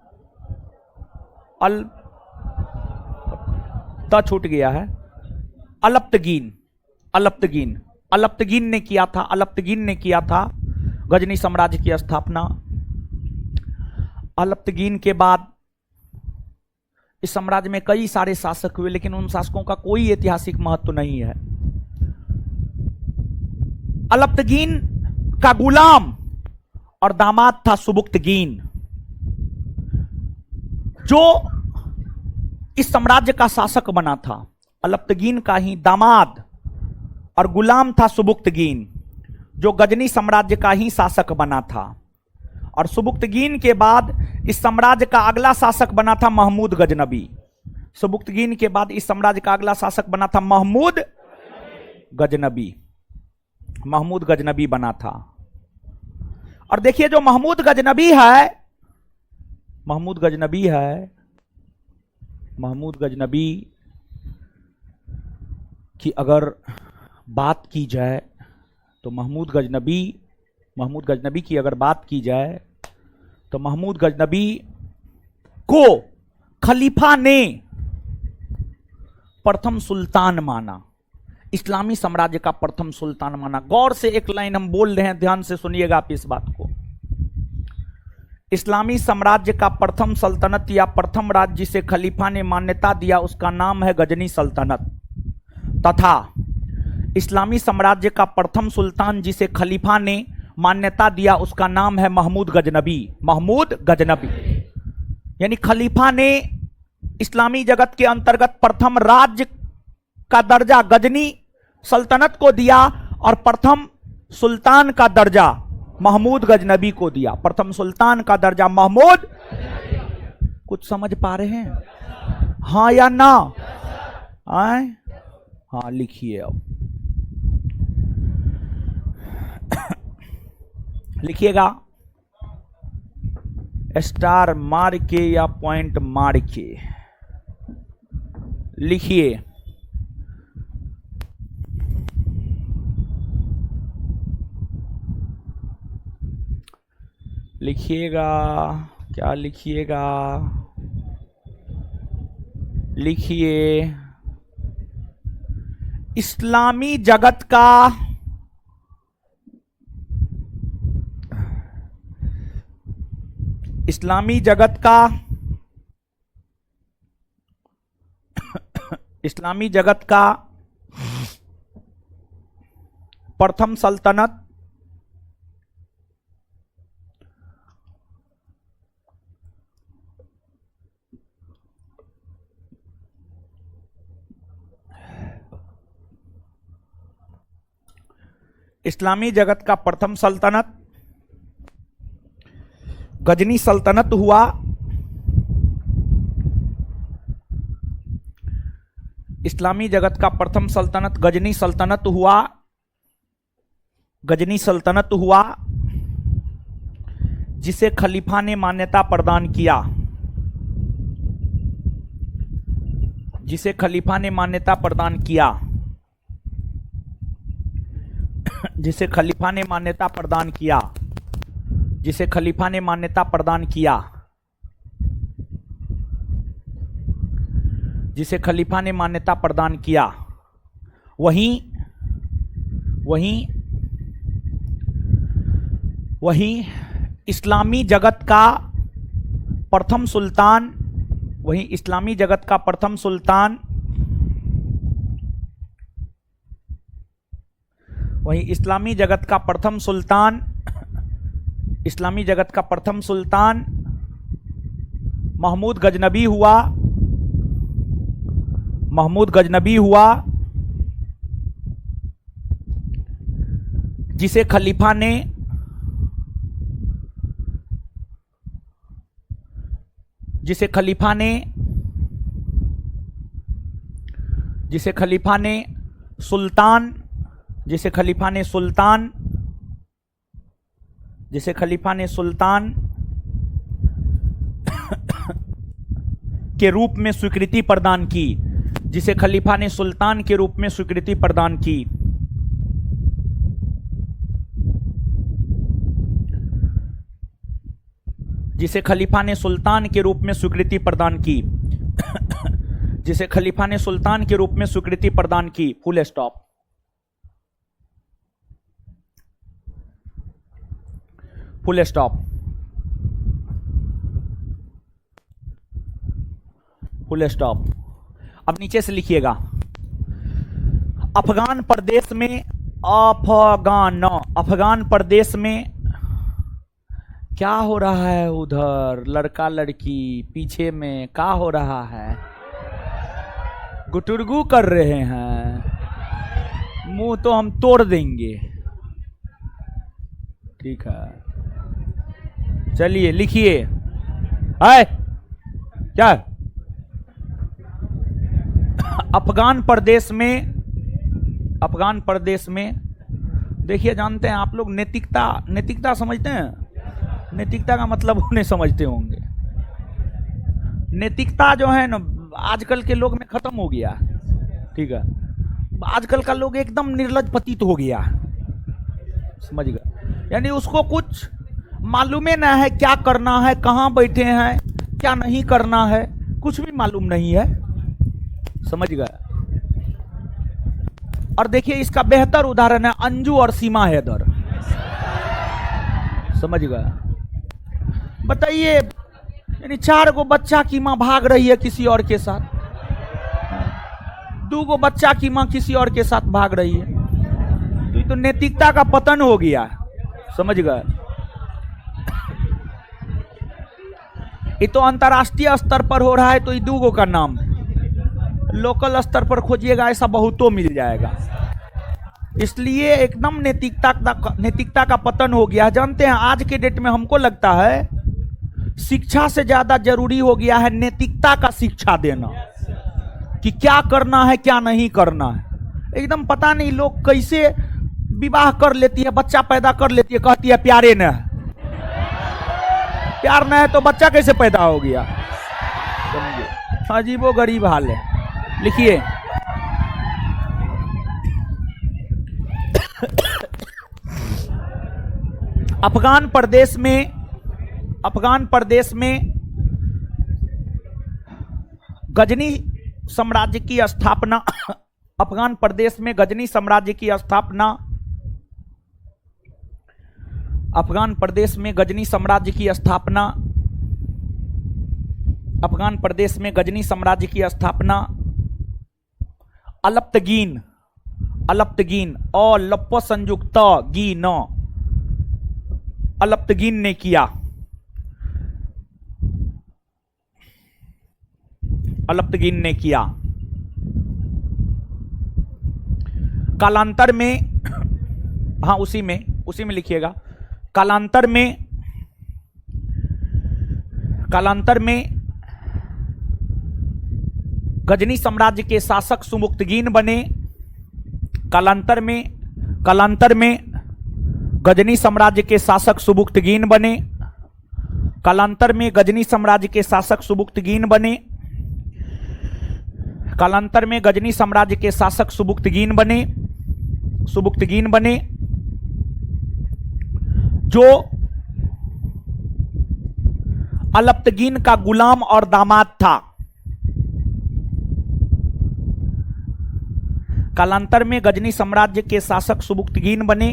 छूट गया है। अलप्तगीन ने किया था गजनी साम्राज्य की स्थापना। अलप्तगीन के बाद इस साम्राज्य में कई सारे शासक हुए, लेकिन उन शासकों का कोई ऐतिहासिक महत्व नहीं है। अलप्तगीन का गुलाम और दामाद था सुबुक्तगीन, जो इस साम्राज्य का शासक बना था। अलप्तगीन का ही दामाद और गुलाम था सुबुक्तगीन, जो गजनी साम्राज्य का ही शासक बना था। और सुबुक्तगीन के बाद इस साम्राज्य का अगला शासक बना था महमूद गजनबी। सुबुक्तगीन के बाद इस साम्राज्य का अगला शासक बना था महमूद गजनबी बना था। और देखिए जो महमूद गजनबी की अगर बात की जाए तो महमूद गजनबी की अगर बात की जाए तो महमूद गजनबी को खलीफा ने प्रथम सुल्तान माना, इस्लामी साम्राज्य का प्रथम सुल्तान माना। गौर से एक लाइन हम बोल रहे हैं, ध्यान से सुनिएगा आप इस बात को। इस्लामी साम्राज्य का प्रथम सल्तनत या प्रथम राज्य जिसे खलीफा ने मान्यता दिया उसका नाम है गजनी सल्तनत, तथा इस्लामी साम्राज्य का प्रथम सुल्तान जिसे खलीफा ने मान्यता दिया उसका नाम है महमूद गजनबी। यानी खलीफा ने इस्लामी जगत के अंतर्गत प्रथम राज्य का दर्जा गजनी सल्तनत को दिया और प्रथम सुल्तान का दर्जा महमूद गजनबी को दिया। प्रथम सुल्तान का दर्जा महमूद। कुछ समझ पा रहे हैं? हाँ या ना? आए? हाँ लिखिए, अब लिखिएगा, स्टार मार के या पॉइंट मार के लिखिए। लिखिएगा, क्या लिखिएगा? लिखिए, इस्लामी जगत का इस्लामी जगत का इस्लामी जगत का प्रथम सल्तनत इस्लामी जगत का प्रथम सल्तनत गजनी सल्तनत हुआ। इस्लामी जगत का प्रथम सल्तनत गजनी सल्तनत हुआ। गजनी सल्तनत हुआ जिसे खलीफा ने मान्यता प्रदान किया। जिसे खलीफा ने मान्यता प्रदान किया। जिसे खलीफा ने मान्यता प्रदान किया। जिसे खलीफा ने मान्यता प्रदान किया। जिसे खलीफा ने मान्यता प्रदान किया। वहीं इस्लामी जगत का प्रथम सुल्तान वहीं इस्लामी जगत का प्रथम सुल्तान वहीं इस्लामी जगत का प्रथम सुल्तान इस्लामी जगत का प्रथम सुल्तान महमूद गजनबी हुआ। महमूद गजनबी हुआ जिसे खलीफा ने जिसे खलीफा ने जिसे खलीफा ने सुल्तान जिसे खलीफा ने सुल्तान जिसे खलीफा ने सुल्तान के रूप में स्वीकृति प्रदान की। जिसे खलीफा ने सुल्तान के रूप में स्वीकृति प्रदान की। जिसे खलीफा ने सुल्तान के रूप में स्वीकृति प्रदान की। जिसे खलीफा ने सुल्तान के रूप में स्वीकृति प्रदान की। Full stop. Full stop. Full stop. अब नीचे से लिखिएगा, अफगान प्रदेश में अफगान प्रदेश में क्या हो रहा है? उधर लड़का लड़की पीछे में क्या हो रहा है? गुटुरगु कर रहे हैं। मुंह तो हम तोड़ देंगे। ठीक है, चलिए लिखिए। है क्या? अफगान प्रदेश में देखिए, जानते हैं आप लोग नैतिकता समझते हैं? नैतिकता का मतलब उन्हें समझते होंगे। नैतिकता जो है ना, आजकल के लोग में खत्म हो गया। ठीक है, आजकल का लोग एकदम निर्लज पतित हो गया। समझ गए? यानी उसको कुछ मालूम ही ना है क्या करना है, कहां बैठे हैं, क्या नहीं करना है, कुछ भी मालूम नहीं है। समझ गए? और देखिए, इसका बेहतर उदाहरण है अंजू और सीमा हैदर। समझ गए? बताइए, यानी 4 गो बच्चा की मां भाग रही है किसी और के साथ, 2 गो बच्चा की मां किसी और के साथ भाग रही है। तो ये तो नैतिकता का पतन हो गया। समझ गए? ये तो अंतर्राष्ट्रीय स्तर पर हो रहा है, तो ये 2 गो का नाम, लोकल स्तर पर खोजिएगा ऐसा बहुतों मिल जाएगा। इसलिए एकदम नैतिकता का पतन हो गया। जानते हैं, आज के डेट में हमको लगता है शिक्षा से ज्यादा जरूरी हो गया है नैतिकता का शिक्षा देना, कि क्या करना है क्या नहीं करना है। एकदम पता नहीं लोग कैसे विवाह कर लेती है, बच्चा पैदा कर लेती है, कहती है प्यारे न है। प्यार न है तो बच्चा कैसे पैदा हो गया? समझिए, अजीबो गरीब हाल है। लिखिए, अफगान प्रदेश में साम्राज्य की स्थापना, अफगान प्रदेश में गजनी साम्राज्य की स्थापना, अफगान प्रदेश में गजनी साम्राज्य की स्थापना, अफगान प्रदेश में गजनी साम्राज्य की स्थापना अलप्तगीन, अलप्तगीन और लप्प संयुक्त गीन, अलप्तगीन ने किया, अलप्तगीन ने किया। कालांतर में, हाँ उसी में लिखिएगा, कालांतर में गजनी साम्राज्य के शासक सुमुक्तगीन बने। कालांतर में गजनी साम्राज्य के शासक सुमुक्तगीन बने। कालांतर में गजनी साम्राज्य के शासक सुमुक्तगीन बने। कालांतर में गजनी साम्राज्य के शासक सुमुक्तगीन बने, सुमुक्तगीन बने, जो अलप्तगीन का गुलाम और दामाद था। कालांतर में गजनी साम्राज्य के शासक सुमुक्तगीन बने,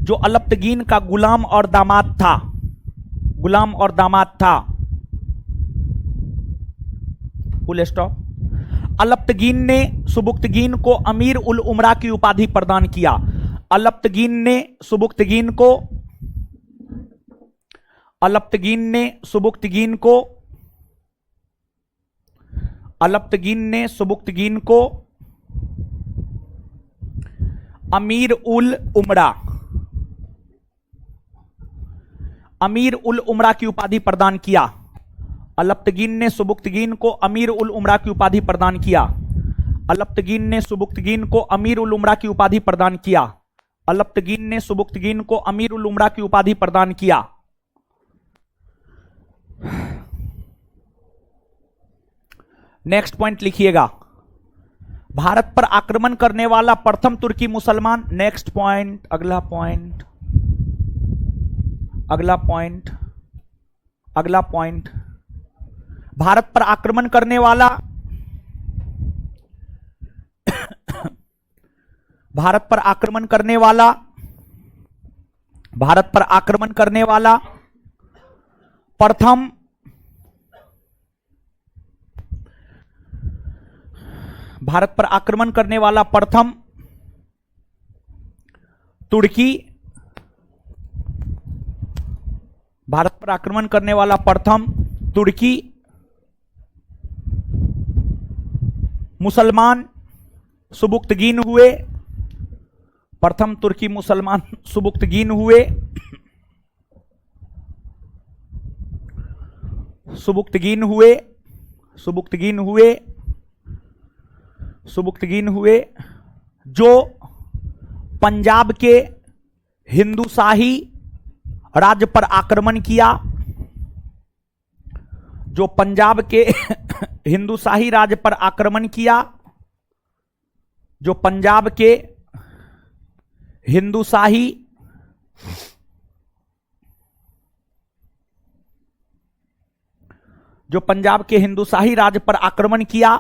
जो अलप्तगीन का गुलाम और दामाद था, गुलाम और दामाद था। Full stop. अलप्तगीन ने सुमुक्तगीन को अमीर उल उमरा की उपाधि प्रदान किया। अलप्तगीन ने सुमुक्तगीन को, अलप्तगीन ने सुमुक्तगीन को, अलप्तगीन ने सुमुक्तगीन को अमीर उल उमरा, अमीर उल उमरा की उपाधि प्रदान किया। अलप्तगीन ने सुमुक्तगीन को अमीर उल उमरा की उपाधि प्रदान किया। अलप्तगीन ने सुमुक्तगीन को अमीर उल उमरा की उपाधि प्रदान किया। अलप्तगीन ने सुमुक्तगीन को अमीर उल उमरा की उपाधि प्रदान किया। नेक्स्ट पॉइंट लिखिएगा, भारत पर आक्रमण करने वाला प्रथम तुर्की मुसलमान। नेक्स्ट पॉइंट, अगला पॉइंट, अगला पॉइंट, अगला पॉइंट, भारत पर आक्रमण करने वाला, भारत पर आक्रमण करने वाला, भारत पर आक्रमण करने वाला प्रथम, भारत पर आक्रमण करने वाला प्रथम तुर्की, भारत पर आक्रमण करने वाला प्रथम तुर्की मुसलमान सुमुक्तगीन हुए। प्रथम तुर्की मुसलमान सुमुक्तगीन हुए, सुमुक्तगीन हुए, सुमुक्तगीन हुए, सुमुक्तगीन हुए, जो पंजाब के हिंदूशाही राज्य पर आक्रमण किया, जो पंजाब के हिंदूशाही राज्य पर आक्रमण किया, जो पंजाब के हिंदूशाही, जो पंजाब के हिंदूशाही राज्य पर आक्रमण किया।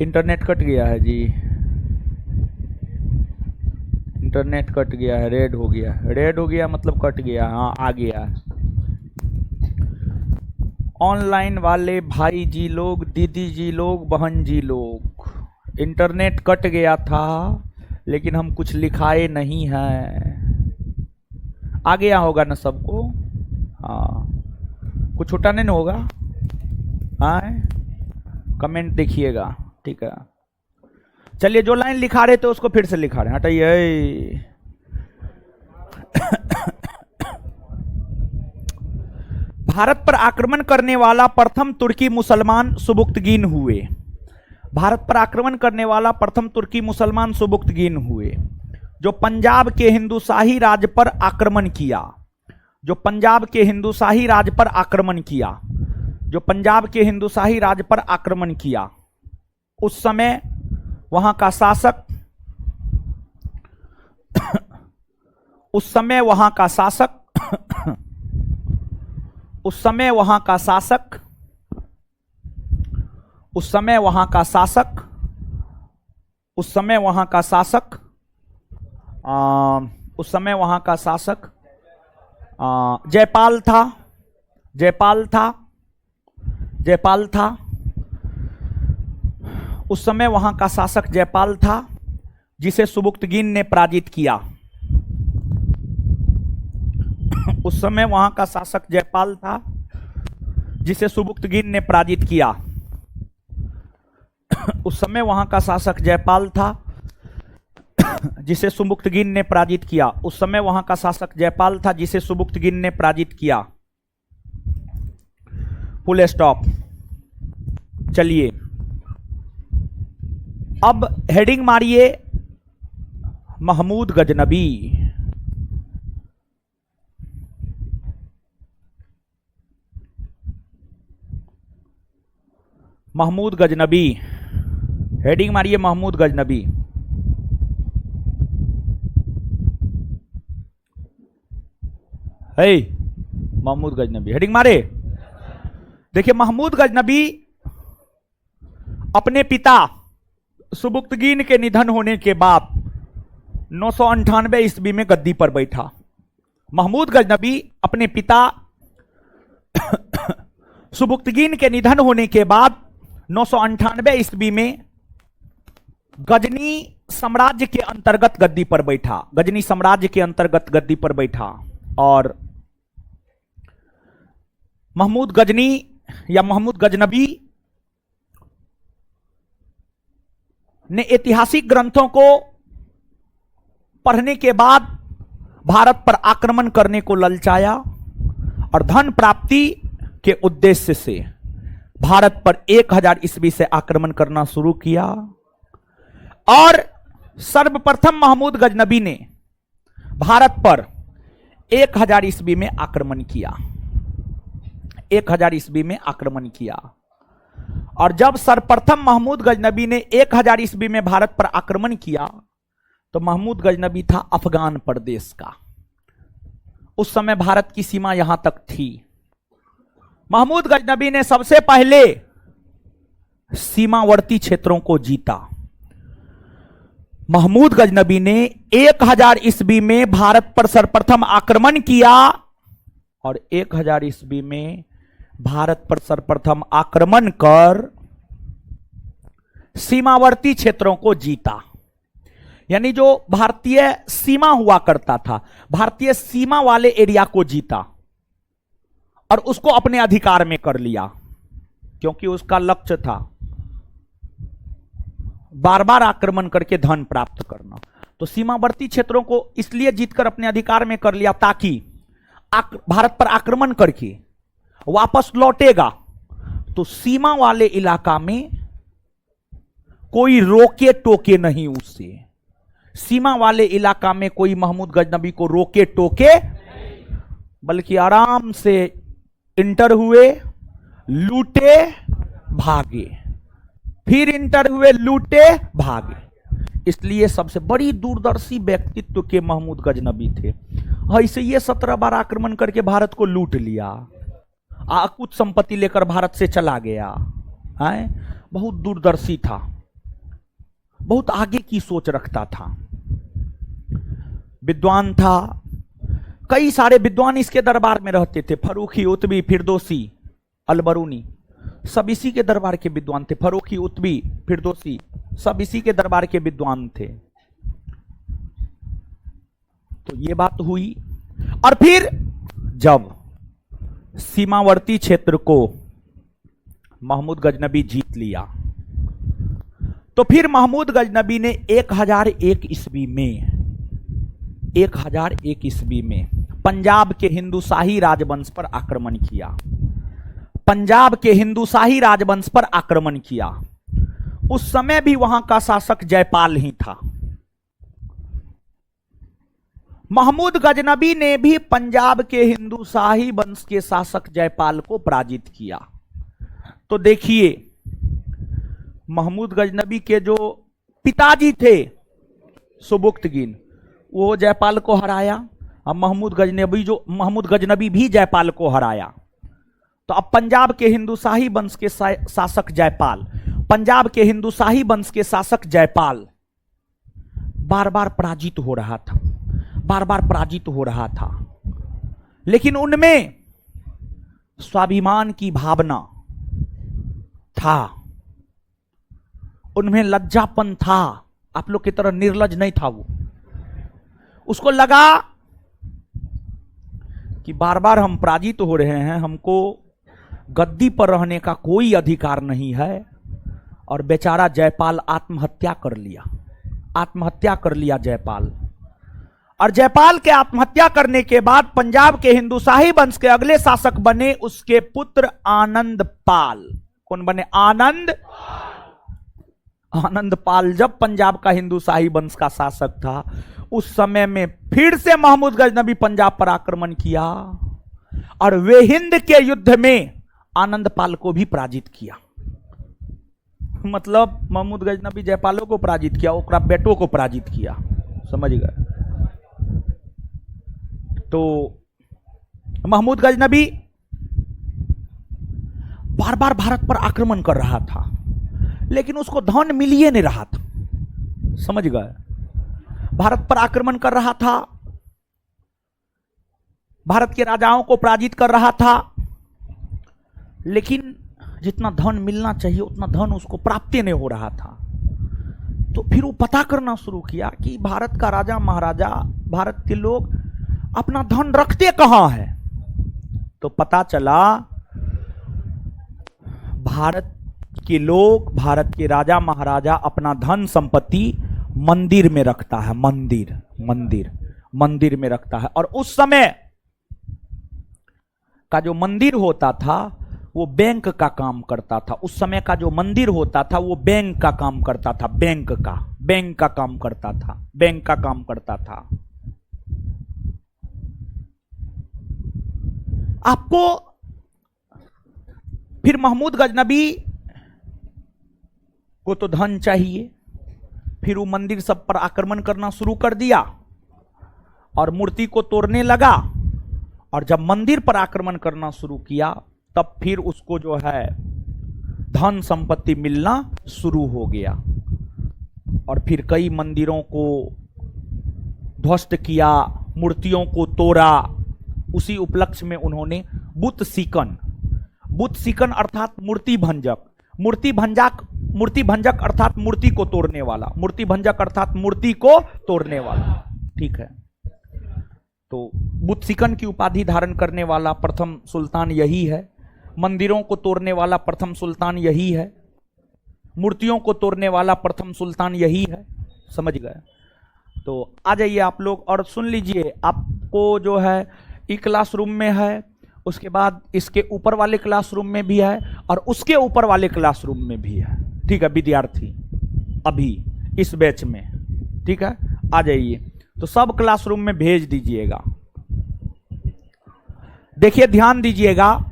इंटरनेट कट गया है जी, इंटरनेट कट गया है, रेड हो गया, रेड हो गया मतलब कट गया। हाँ आ गया। ऑनलाइन वाले भाई जी लोग, दीदी जी लोग, बहन जी लोग, इंटरनेट कट गया था लेकिन हम कुछ लिखाए नहीं हैं। आ गया होगा ना सबको? हाँ, कुछ छूटा नहीं ना होगा? हाँ, कमेंट देखिएगा, ठीक है। चलिए, जो लाइन लिखा रहे थे उसको फिर से लिखा रहे हैं, हटाइए। भारत पर आक्रमण करने वाला प्रथम तुर्की मुसलमान सुमुक्तगीन हुए। भारत पर आक्रमण करने वाला प्रथम तुर्की मुसलमान सुमुक्तगीन हुए, जो पंजाब के हिंदूशाही राज्य पर आक्रमण किया, जो पंजाब के हिंदूशाही राज्य पर आक्रमण किया, जो पंजाब के हिंदूशाही राज्य पर आक्रमण किया। उस समय वहां का शासक, उस समय वहां का शासक, उस समय वहां का शासक उस समय वहां का शासक उस समय वहां का शासक उस समय वहां का शासक जयपाल था। जयपाल था। जयपाल था। उस समय वहां का शासक जयपाल था, जिसे सुबुक्तगीन ने पराजित किया। उस समय वहां का शासक जयपाल था, जिसे सुबुक्तगीन ने पराजित किया। उस समय वहां का शासक जयपाल था, जिसे सुबुक्तगीन ने पराजित किया। उस समय वहां का शासक जयपाल था, जिसे सुबुक्तगीन ने पराजित किया। Full stop. चलिए अब हेडिंग मारिए महमूद गजनबी। महमूद गजनबी, हेडिंग मारिए महमूद गजनबी। है महमूद गजनबी, हेडिंग मारे। देखिए महमूद गजनबी अपने पिता सुबुक्तगीन के निधन होने के बाद 998 ईस्वी में गद्दी पर बैठा। महमूद गजनबी अपने पिता सुबुक्तगीन के निधन होने के बाद 998 ईस्वी में गजनी साम्राज्य के अंतर्गत गद्दी पर बैठा। गजनी साम्राज्य के अंतर्गत गद्दी पर बैठा और महमूद गजनी या महमूद गजनबी ने ऐतिहासिक ग्रंथों को पढ़ने के बाद भारत पर आक्रमण करने को ललचाया और धन प्राप्ति के उद्देश्य से भारत पर 1000 ईस्वी से आक्रमण करना शुरू किया। और सर्वप्रथम महमूद गजनबी ने भारत पर 1000 ईस्वी में आक्रमण किया। 1000 ईस्वी में आक्रमण किया। और जब सर्वप्रथम महमूद गजनबी ने 1000 ईस्वी में भारत पर आक्रमण किया तो महमूद गजनबी था अफगान प्रदेश का। उस समय भारत की सीमा यहां तक थी। महमूद गजनबी ने सबसे पहले सीमावर्ती क्षेत्रों को जीता। महमूद गजनबी ने 1000 ईस्वी में भारत पर सर्वप्रथम आक्रमण किया और 1000 ईस्वी में भारत पर सर्वप्रथम आक्रमण कर सीमावर्ती क्षेत्रों को जीता। यानी जो भारतीय सीमा हुआ करता था, भारतीय सीमा वाले एरिया को जीता और उसको अपने अधिकार में कर लिया, क्योंकि उसका लक्ष्य था बार बार आक्रमण करके धन प्राप्त करना। तो सीमावर्ती क्षेत्रों को इसलिए जीतकर अपने अधिकार में कर लिया ताकि भारत पर आक्रमण करके वापस लौटेगा तो सीमा वाले इलाका में कोई रोके टोके नहीं उससे। सीमा वाले इलाका में कोई महमूद गजनबी को रोके टोके, बल्कि आराम से इंटर हुए, लूटे, भागे, फिर इंटर हुए, लूटे, भागे। इसलिए सबसे बड़ी दूरदर्शी व्यक्तित्व के महमूद गजनबी थे। ऐसे ये 17 बार आक्रमण करके भारत को लूट लिया, कुछ संपत्ति लेकर भारत से चला गया है। बहुत दूरदर्शी था, बहुत आगे की सोच रखता था, विद्वान था। कई सारे विद्वान इसके दरबार में रहते थे। फरूखी, उतबी, फिरदौसी, अलबरूनी, सब इसी के दरबार के विद्वान थे। फरूखी, उतबी, फिरदौसी सब इसी के दरबार के विद्वान थे। तो ये बात हुई। और फिर जब सीमावर्ती क्षेत्र को महमूद गजनबी जीत लिया तो फिर महमूद गजनबी ने 1001 ईस्वी में पंजाब के हिंदू शाही राजवंश पर आक्रमण किया। पंजाब के हिंदू शाही राजवंश पर आक्रमण किया। उस समय भी वहां का शासक जयपाल ही था। महमूद गजनबी ने भी पंजाब के हिंदू शाही वंश के शासक जयपाल को पराजित किया। तो देखिए महमूद गजनबी के जो पिताजी थे सुबुक्तगीन, वो जयपाल को हराया। अब महमूद गजनबी भी जयपाल को हराया। तो अब पंजाब के हिंदुशाही वंश के शासक जयपाल, पंजाब के हिंदुशाही वंश के शासक जयपाल बार बार पराजित हो रहा था, बार बार पराजित हो रहा था, लेकिन उनमें स्वाभिमान की भावना था, उनमें लज्जापन था, आप लोग की तरह निर्लज नहीं था वो। उसको लगा कि बार बार हम पराजित हो रहे हैं, हमको गद्दी पर रहने का कोई अधिकार नहीं है, और बेचारा जयपाल आत्महत्या कर लिया, आत्महत्या कर लिया जयपाल। और जयपाल के आत्महत्या करने के बाद पंजाब के हिंदुशाही वंश के अगले शासक बने उसके पुत्र आनंदपाल। कौन बने? आनंदपाल जब पंजाब का हिंदुशाही वंश का शासक था, उस समय में फिर से महमूद गजनबी पंजाब पर आक्रमण किया और वे हिंद के युद्ध में आनंदपाल को भी पराजित किया। मतलब महमूद गजनबी जयपालों को पराजित किया, ओकरा बेटों को पराजित किया, समझ गए? तो महमूद गजनबी बार बार भारत पर आक्रमण कर रहा था, लेकिन उसको धन मिल ही नहीं रहा था, समझ गए? भारत पर आक्रमण कर रहा था, भारत के राजाओं को पराजित कर रहा था, लेकिन जितना धन मिलना चाहिए उतना धन उसको प्राप्त नहीं हो रहा था। तो फिर वो पता करना शुरू किया कि भारत का राजा महाराजा, भारत के लोग अपना धन रखते कहां है। तो पता चला भारत के लोग, भारत के राजा महाराजा अपना धन संपत्ति मंदिर में रखता है, मंदिर में रखता है। और उस समय का जो मंदिर होता था वो बैंक का काम करता था। उस समय का जो मंदिर होता था वो बैंक का काम करता था, बैंक का काम करता था। आपको फिर महमूद गजनबी को तो धन चाहिए, फिर वो मंदिर सब पर आक्रमण करना शुरू कर दिया और मूर्ति को तोड़ने लगा। और जब मंदिर पर आक्रमण करना शुरू किया तब फिर उसको जो है धन संपत्ति मिलना शुरू हो गया, और फिर कई मंदिरों को ध्वस्त किया, मूर्तियों को तोड़ा। उसी उपलक्ष्य में उन्होंने बुत सिकन अर्थात मूर्ति भंजक अर्थात मूर्ति को तोड़ने वाला, ठीक है। तो बुत सिकन की उपाधि धारण करने वाला प्रथम सुल्तान यही है, मंदिरों को तोड़ने वाला प्रथम सुल्तान यही है, मूर्तियों को तोड़ने वाला प्रथम सुल्तान यही है, समझ गए? तो आ जाइए आप लोग और सुन लीजिए। आपको जो है ई क्लासरूम में है, उसके बाद इसके ऊपर वाले क्लासरूम में भी है, और उसके ऊपर वाले क्लासरूम में भी है, ठीक है विद्यार्थी? अभी इस बैच में, ठीक है, आ जाइए। तो सब क्लासरूम में भेज दीजिएगा। देखिए ध्यान दीजिएगा,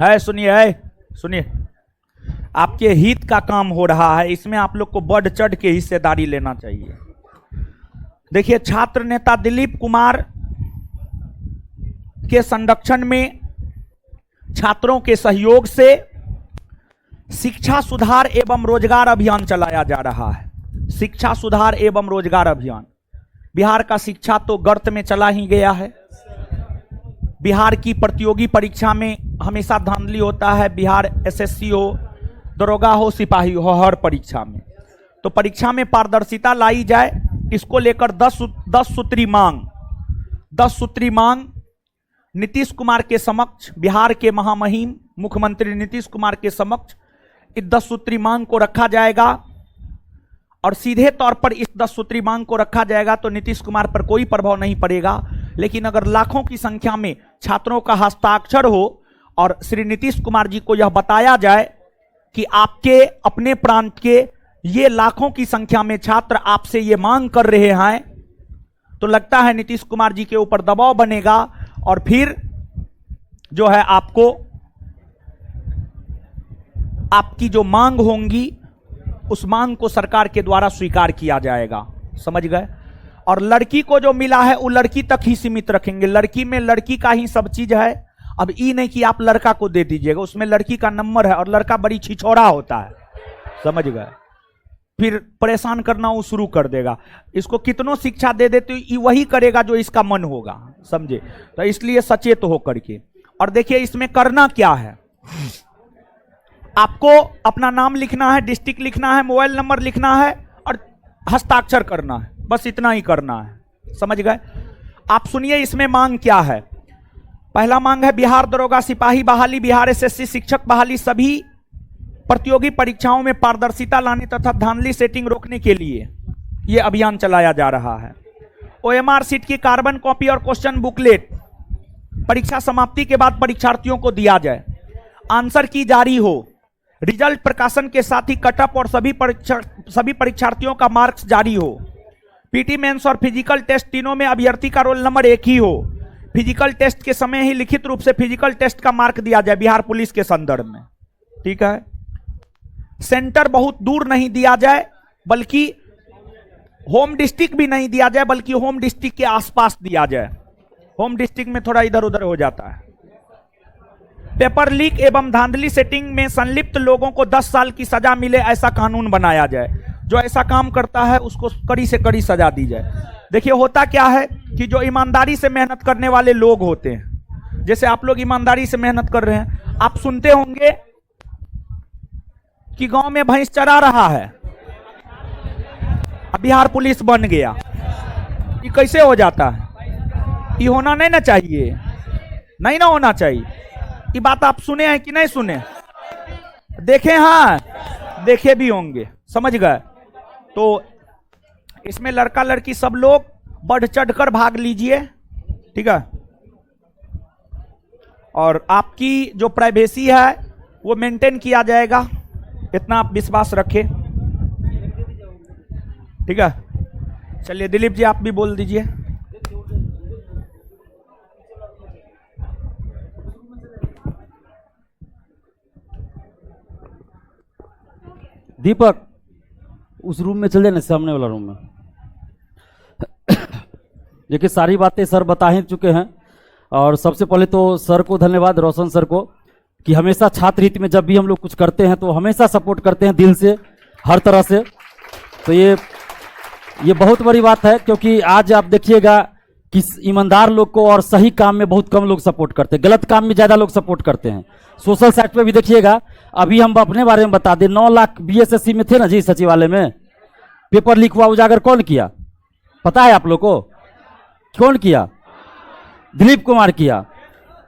है सुनिए, आपके हित का काम हो रहा है, इसमें आप लोग को बढ़ चढ़ के हिस्सेदारी लेना चाहिए। देखिए, छात्र नेता दिलीप कुमार के संरक्षण में, छात्रों के सहयोग से शिक्षा सुधार एवं रोजगार अभियान चलाया जा रहा है। शिक्षा सुधार एवं रोजगार अभियान। बिहार का शिक्षा तो गर्त में चला ही गया है। बिहार की प्रतियोगी परीक्षा में हमेशा धांधली होता है, बिहार एसएससी हो, दरोगा हो, सिपाही हो, हर परीक्षा में। तो परीक्षा में पारदर्शिता लाई जाए, इसको लेकर 10 सूत्री मांग नीतीश कुमार के समक्ष, बिहार के महामहिम मुख्यमंत्री नीतीश कुमार के समक्ष इस 10 सूत्री मांग को रखा जाएगा। और सीधे तौर पर इस 10 सूत्री मांग को रखा जाएगा तो नीतीश कुमार पर कोई प्रभाव नहीं पड़ेगा, लेकिन अगर लाखों की संख्या में छात्रों का हस्ताक्षर हो और श्री नीतीश कुमार जी को यह बताया जाए कि आपके अपने प्रांत के ये लाखों की संख्या में छात्र आपसे ये मांग कर रहे हैं, तो लगता है नीतीश कुमार जी के ऊपर दबाव बनेगा और फिर जो है आपको, आपकी जो मांग होंगी उस मांग को सरकार के द्वारा स्वीकार किया जाएगा, समझ गए? और लड़की को जो मिला है वो लड़की तक ही सीमित रखेंगे, लड़की में लड़की का ही सब चीज है। अब ये नहीं कि आप लड़का को दे दीजिएगा, उसमें लड़की का नंबर है और लड़का बड़ी छिछोरा होता है, समझ गए, फिर परेशान करना वो शुरू कर देगा। इसको कितनों शिक्षा दे दे तो ये वही करेगा जो इसका मन होगा, समझे। तो इसलिए सचेत हो करके। और देखिए इसमें करना क्या है, आपको अपना नाम लिखना है, डिस्ट्रिक्ट लिखना है, मोबाइल नंबर लिखना है और हस्ताक्षर करना है, बस इतना ही करना है, समझ गए। आप सुनिए इसमें मांग क्या है। पहला मांग है बिहार दरोगा सिपाही बहाली, बिहार एसएससी शिक्षक बहाली सभी प्रतियोगी परीक्षाओं में पारदर्शिता लाने तथा धांधली सेटिंग रोकने के लिए यह अभियान चलाया जा रहा है। ओएमआर सीट की कार्बन कॉपी और क्वेश्चन बुकलेट परीक्षा समाप्ति के बाद परीक्षार्थियों को दिया जाए। आंसर की जारी हो। रिजल्ट प्रकाशन के साथ ही कटअप और सभी परीक्षार्थियों का मार्क्स जारी हो। पीटी मेंस और फिजिकल टेस्ट तीनों में अभ्यर्थी का रोल नंबर एक ही हो। फिजिकल टेस्ट के समय ही लिखित रूप से फिजिकल टेस्ट का मार्क दिया जाए बिहार पुलिस के संदर्भ में, ठीक है। सेंटर बहुत दूर नहीं दिया जाए, बल्कि होम डिस्ट्रिक्ट भी नहीं दिया जाए, बल्कि होम डिस्ट्रिक्ट के आसपास दिया जाए। होम डिस्ट्रिक्ट में थोड़ा इधर उधर हो जाता है। पेपर लीक एवं धांधली सेटिंग में संलिप्त लोगों को 10 साल की सजा मिले ऐसा कानून बनाया जाए। जो ऐसा काम करता है उसको कड़ी से कड़ी सजा दी जाए। देखिए होता क्या है कि जो ईमानदारी से मेहनत करने वाले लोग होते हैं, जैसे आप लोग ईमानदारी से मेहनत कर रहे हैं, आप सुनते होंगे कि गांव में भैंस चरा रहा है, अब बिहार पुलिस बन गया। ये कैसे हो जाता है? ये होना नहीं ना चाहिए, नहीं ना होना चाहिए। ये बात आप सुने हैं कि नहीं सुने? देखे? हाँ देखे भी होंगे, समझ गए। तो इसमें लड़का लड़की सब लोग बढ़ चढ़कर भाग लीजिए, ठीक है। और आपकी जो प्राइवेसी है वो मेंटेन किया जाएगा, इतना आप विश्वास रखें, ठीक है। चलिए दिलीप जी आप भी बोल दीजिए। दीपक उस रूम में चल जाए ना, सामने वाला रूम में। देखिए सारी बातें सर बता ही चुके हैं। और सबसे पहले तो सर को धन्यवाद, रोशन सर को, कि हमेशा छात्र हित में जब भी हम लोग कुछ करते हैं तो हमेशा सपोर्ट करते हैं दिल से, हर तरह से। तो ये बहुत बड़ी बात है, क्योंकि आज आप देखिएगा कि ईमानदार लोग को और सही काम में बहुत कम लोग सपोर्ट करते हैं, गलत काम में ज़्यादा लोग सपोर्ट करते हैं। सोशल साइट पे भी देखिएगा। अभी हम अपने बारे में बता दें, 9 लाख बीएसएससी में थे ना जी, सचिवालय में पेपर लीक हुआ, उजागर कौन किया पता है आप लोग को? कौन किया? दिलीप कुमार किया।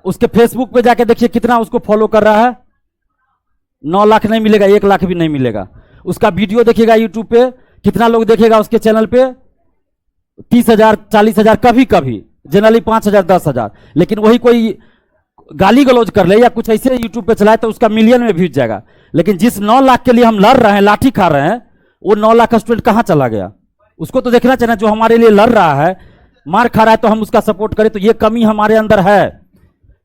उसके फेसबुक पे जाके देखिए कितना उसको फॉलो कर रहा है। 9 लाख नहीं मिलेगा, 1 लाख भी नहीं मिलेगा। उसका वीडियो देखिएगा यूट्यूब पे, कितना लोग देखेगा उसके चैनल पे? 30,000 40,000, कभी कभी जनरली 5,000 10,000। लेकिन वही कोई गाली गलौज कर ले या कुछ ऐसे यूट्यूब पे चलाए तो उसका मिलियन में व्यूज जाएगा। लेकिन जिस 9 लाख के लिए हम लड़ रहे हैं, लाठी खा रहे हैं, वो 9 लाख का स्टूडेंट कहां चला गया? उसको तो देखना चाहिए। जो हमारे लिए लड़ रहा है, मार खा रहा है, तो हम उसका सपोर्ट करें। तो ये कमी हमारे अंदर है,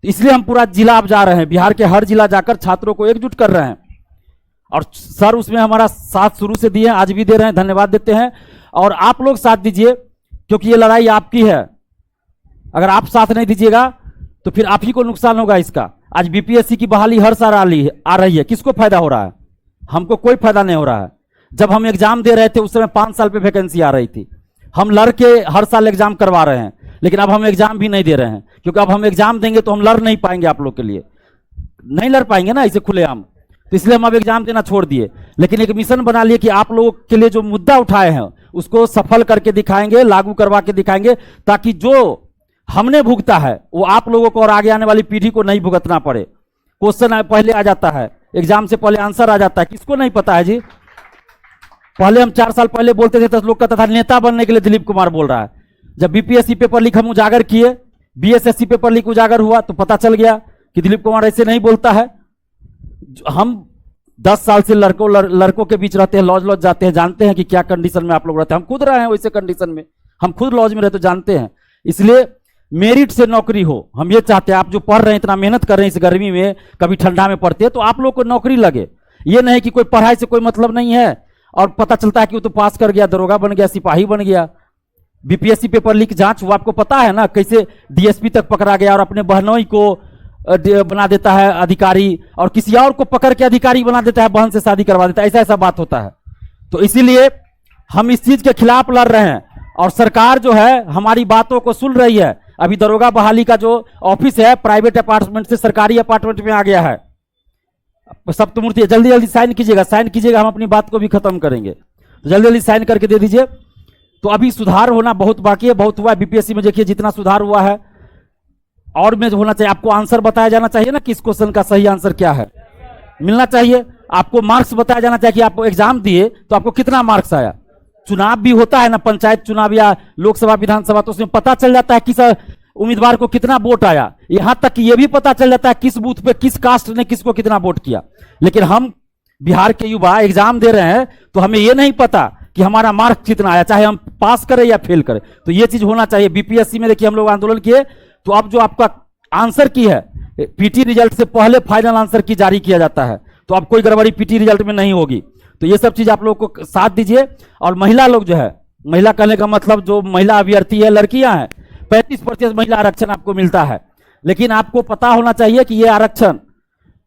इसलिए हम पूरा जिला अब जा रहे हैं, बिहार के हर जिला जाकर छात्रों को एकजुट कर रहे हैं। और सर उसमें हमारा साथ शुरू से दिए, आज भी दे रहे हैं, धन्यवाद देते हैं। और आप लोग साथ दीजिए, क्योंकि ये लड़ाई आपकी है। अगर आप साथ नहीं दीजिएगा तो फिर आप ही को नुकसान होगा इसका। आज बीपीएससी की बहाली हर साल आ रही है, किसको फायदा हो रहा है? हमको कोई फायदा नहीं हो रहा है। जब हम एग्जाम दे रहे थे उस समय 5 साल पे वैकेंसी आ रही थी। हम लड़ के हर साल एग्जाम करवा रहे हैं, लेकिन अब हम एग्जाम भी नहीं दे रहे हैं, क्योंकि अब हम एग्जाम देंगे तो हम लड़ नहीं पाएंगे, आप लोग के लिए नहीं लड़ पाएंगे ना इसे खुलेआम। तो इसलिए हम अब एग्जाम देना छोड़ दिए। लेकिन एक मिशन बना लिए कि आप लोगों के लिए जो मुद्दा उठाए हैं उसको सफल करके दिखाएंगे, लागू करवा के दिखाएंगे, ताकि जो हमने भुगता है वो आप लोगों को और आगे आने वाली पीढ़ी को नहीं भुगतना पड़े। क्वेश्चन पहले आ जाता है, एग्जाम से पहले आंसर आ जाता है, किसको नहीं पता है जी? पहले हम 4 साल पहले बोलते थे तो लोग कहता था नेता बनने के लिए दिलीप कुमार बोल रहा है। जब बीपीएससी पेपर लीक हम उजागर किए, बीएसएससी पेपर लीक उजागर हुआ, तो पता चल गया कि दिलीप कुमार ऐसे नहीं बोलता है। हम 10 साल से लड़कों के बीच रहते हैं, लॉज जाते हैं, जानते हैं कि क्या कंडीशन में आप लोग रहते हैं। हम खुद रहे हैं वैसे कंडीशन में, हम खुद लॉज में रहते जानते हैं। इसलिए मेरिट से नौकरी हो, हम ये चाहते हैं। आप जो पढ़ रहे हैं, इतना मेहनत कर रहे हैं इस गर्मी में, कभी ठंडा में पढ़ते हैं, तो आप लोग को नौकरी लगे। ये नहीं कि कोई पढ़ाई से कोई मतलब नहीं है और पता चलता है कि वो तो पास कर गया, दरोगा बन गया, सिपाही बन गया। बीपीएससी पेपर लीक जांच, वो आपको पता है ना, कैसे डीएसपी तक पकड़ा गया और अपने बहनोई को बना देता है अधिकारी, और किसी और को पकड़ के अधिकारी बना देता है, बहन से शादी करवा देता है, ऐसा ऐसा बात होता है। तो इसीलिए हम इस चीज के खिलाफ लड़ रहे हैं, और सरकार जो है हमारी बातों को सुन रही है। अभी दरोगा बहाली का जो ऑफिस है प्राइवेट अपार्टमेंट से सरकारी अपार्टमेंट में आ गया है। सप्तमूर्ति जल्दी जल्दी साइन कीजिएगा, हम अपनी बात को भी खत्म करेंगे, तो जल्दी जल्दी साइन करके दे दीजिए। तो अभी सुधार होना बहुत बाकी है, बहुत हुआ है। बीपीएससी में देखिए जितना सुधार हुआ है, और में जो होना चाहिए, आपको आंसर बताया जाना चाहिए ना कि इस क्वेश्चन का सही आंसर क्या है, मिलना चाहिए। आपको मार्क्स बताया जाना चाहिए कि आप एग्जाम दिए तो आपको कितना मार्क्स आया। चुनाव भी होता है ना, पंचायत चुनाव या लोकसभा विधानसभा, तो उसमें पता चल जाता है किस उम्मीदवार को कितना वोट आया। यहां तक कि यह भी पता चल जाता है किस बूथ पे किस कास्ट ने किसको कितना वोट किया। लेकिन हम बिहार के युवा एग्जाम दे रहे हैं तो हमें यह नहीं पता कि हमारा मार्क कितना आया, चाहे हम पास करें या फेल करें। तो यह चीज होना चाहिए। बीपीएससी में देखिए हम लोग आंदोलन किए, तो अब जो आपका आंसर की है, पीटी रिजल्ट से पहले फाइनल आंसर की जारी किया जाता है, तो अब कोई गड़बड़ी पीटी रिजल्ट में नहीं होगी। तो ये सब चीज आप लोग को साथ दीजिए। और महिला लोग जो है, महिला कहने का मतलब जो महिला अभ्यर्थी है, लड़कियां हैं, 35% महिला आरक्षण आपको मिलता है। लेकिन आपको पता होना चाहिए कि यह आरक्षण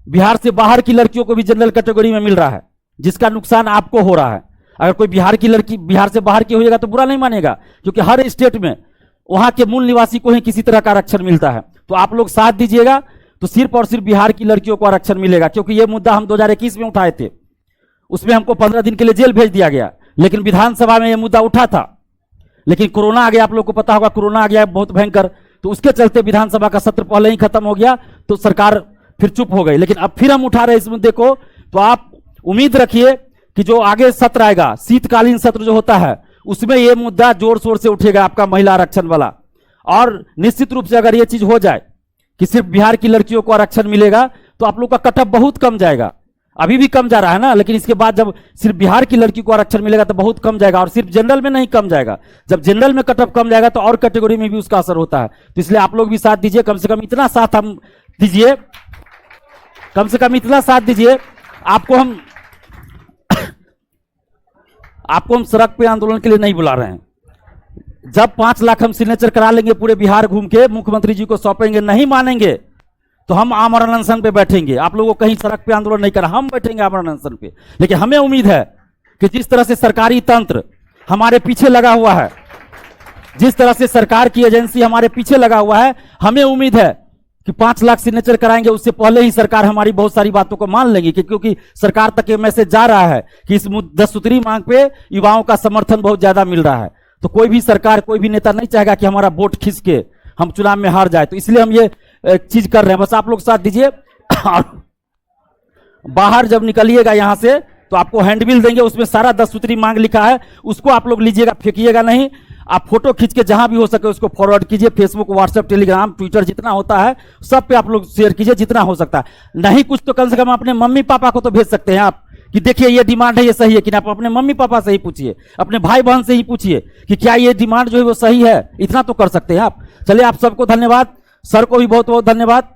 बिहार से बाहर की लड़कियों को भी जनरल कैटेगरी में मिल रहा है, जिसका नुकसान आपको हो रहा है। अगर कोई बिहार की लड़की बिहार से बाहर की होगा तो बुरा नहीं मानेगा, क्योंकि हर स्टेट में वहां के मूल निवासी को ही किसी तरह का आरक्षण मिलता है। तो आप लोग साथ दीजिएगा, तो सिर्फ और सिर्फ बिहार की लड़कियों को आरक्षण मिलेगा। क्योंकि यह मुद्दा हम 2021 में उठाए थे, उसमें हमको 15 दिन के लिए जेल भेज दिया गया, लेकिन विधानसभा में यह मुद्दा उठा था। लेकिन कोरोना आ गया, आप लोग को पता होगा कोरोना आ गया बहुत भयंकर, तो उसके चलते विधानसभा का सत्र पहले ही खत्म हो गया, तो सरकार फिर चुप हो गई। लेकिन अब फिर हम उठा रहे हैं इस मुद्दे को। तो आप उम्मीद रखिए कि जो आगे सत्र आएगा, शीतकालीन सत्र जो होता है, उसमें यह मुद्दा जोर शोर से उठेगा, आपका महिला आरक्षण वाला। और निश्चित रूप से अगर यह चीज हो जाए कि सिर्फ बिहार की लड़कियों को आरक्षण मिलेगा, तो आप लोग का कटअप बहुत कम जाएगा। अभी भी कम जा रहा है ना, लेकिन इसके बाद जब सिर्फ बिहार की लड़की को आरक्षण मिलेगा तो बहुत कम जाएगा। और सिर्फ जनरल में नहीं कम जाएगा, जब जनरल में कटअप कम जाएगा तो और कैटेगरी में भी उसका असर होता है। तो इसलिए आप लोग भी साथ दीजिए, कम से कम इतना साथ हम दीजिए, कम से कम इतना साथ दीजिए। आपको हम सड़क पे आंदोलन के लिए नहीं बुला रहे हैं। जब 5 लाख हम सिग्नेचर करा लेंगे, पूरे बिहार घूम के मुख्यमंत्री जी को सौंपेंगे, नहीं मानेंगे तो हम आमरण अनशन पे बैठेंगे। आप लोगों को कहीं सड़क पे आंदोलन नहीं करा, हम बैठेंगे आमरण अनशन पे। लेकिन हमें उम्मीद है कि जिस तरह से सरकारी तंत्र हमारे पीछे लगा हुआ है, जिस तरह से सरकार की एजेंसी हमारे पीछे लगा हुआ है, हमें उम्मीद है कि 5 लाख सिग्नेचर कराएंगे, उससे पहले ही सरकार हमारी बहुत सारी बातों को मान लेंगी। क्योंकि सरकार तक ये मैसेज जा रहा है कि इस 10 सूत्री मांग पे युवाओं का समर्थन बहुत ज्यादा मिल रहा है। तो कोई भी सरकार, कोई भी नेता नहीं चाहेगा कि हमारा वोट खींच के हम चुनाव में हार जाए। तो इसलिए हम ये चीज कर रहे हैं, बस आप लोग साथ दीजिए। बाहर जब निकलिएगा यहां से तो आपको हैंडबिल देंगे, उसमें सारा 10 सूत्री मांग लिखा है, उसको आप लोग लीजिएगा, फेंकिएगा नहीं। आप फोटो खींच के जहां भी हो सके उसको फॉरवर्ड कीजिए, फेसबुक, व्हाट्सएप, टेलीग्राम, ट्विटर, जितना होता है सब पे आप लोग शेयर कीजिए, जितना हो सकता है। नहीं कुछ तो कम से कम अपने मम्मी पापा को तो भेज सकते हैं आप कि देखिए ये डिमांड है, ये सही है कि ना। आप अपने मम्मी पापा से ही पूछिए, अपने भाई बहन से ही पूछिए कि क्या ये डिमांड जो है वो सही है। इतना तो कर सकते हैं आप। चलिए, आप सबको धन्यवाद, सर को भी बहुत बहुत धन्यवाद।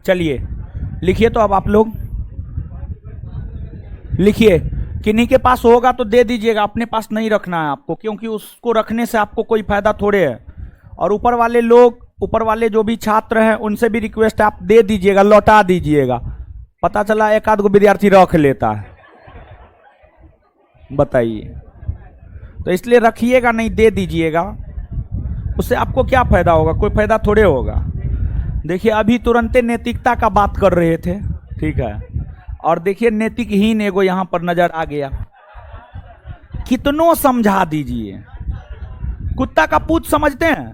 चलिए लिखिए, तो अब आप लोग लिखिए, किन्हीं के पास होगा तो दे दीजिएगा, अपने पास नहीं रखना है आपको, क्योंकि उसको रखने से आपको कोई फायदा थोड़े है। और ऊपर वाले लोग, ऊपर वाले जो भी छात्र हैं, उनसे भी रिक्वेस्ट, आप दे दीजिएगा, लौटा दीजिएगा। पता चला एक आध गो विद्यार्थी रख लेता है, बताइए। तो इसलिए रखिएगा नहीं, दे दीजिएगा। उससे आपको क्या फायदा होगा? कोई फायदा थोड़े होगा। देखिए, अभी तुरंते नैतिकता का बात कर रहे थे, ठीक है, और देखिए नैतिकहीन एगो यहां पर नजर आ गया। कितनों समझा दीजिए, कुत्ता का पूंछ समझते हैं,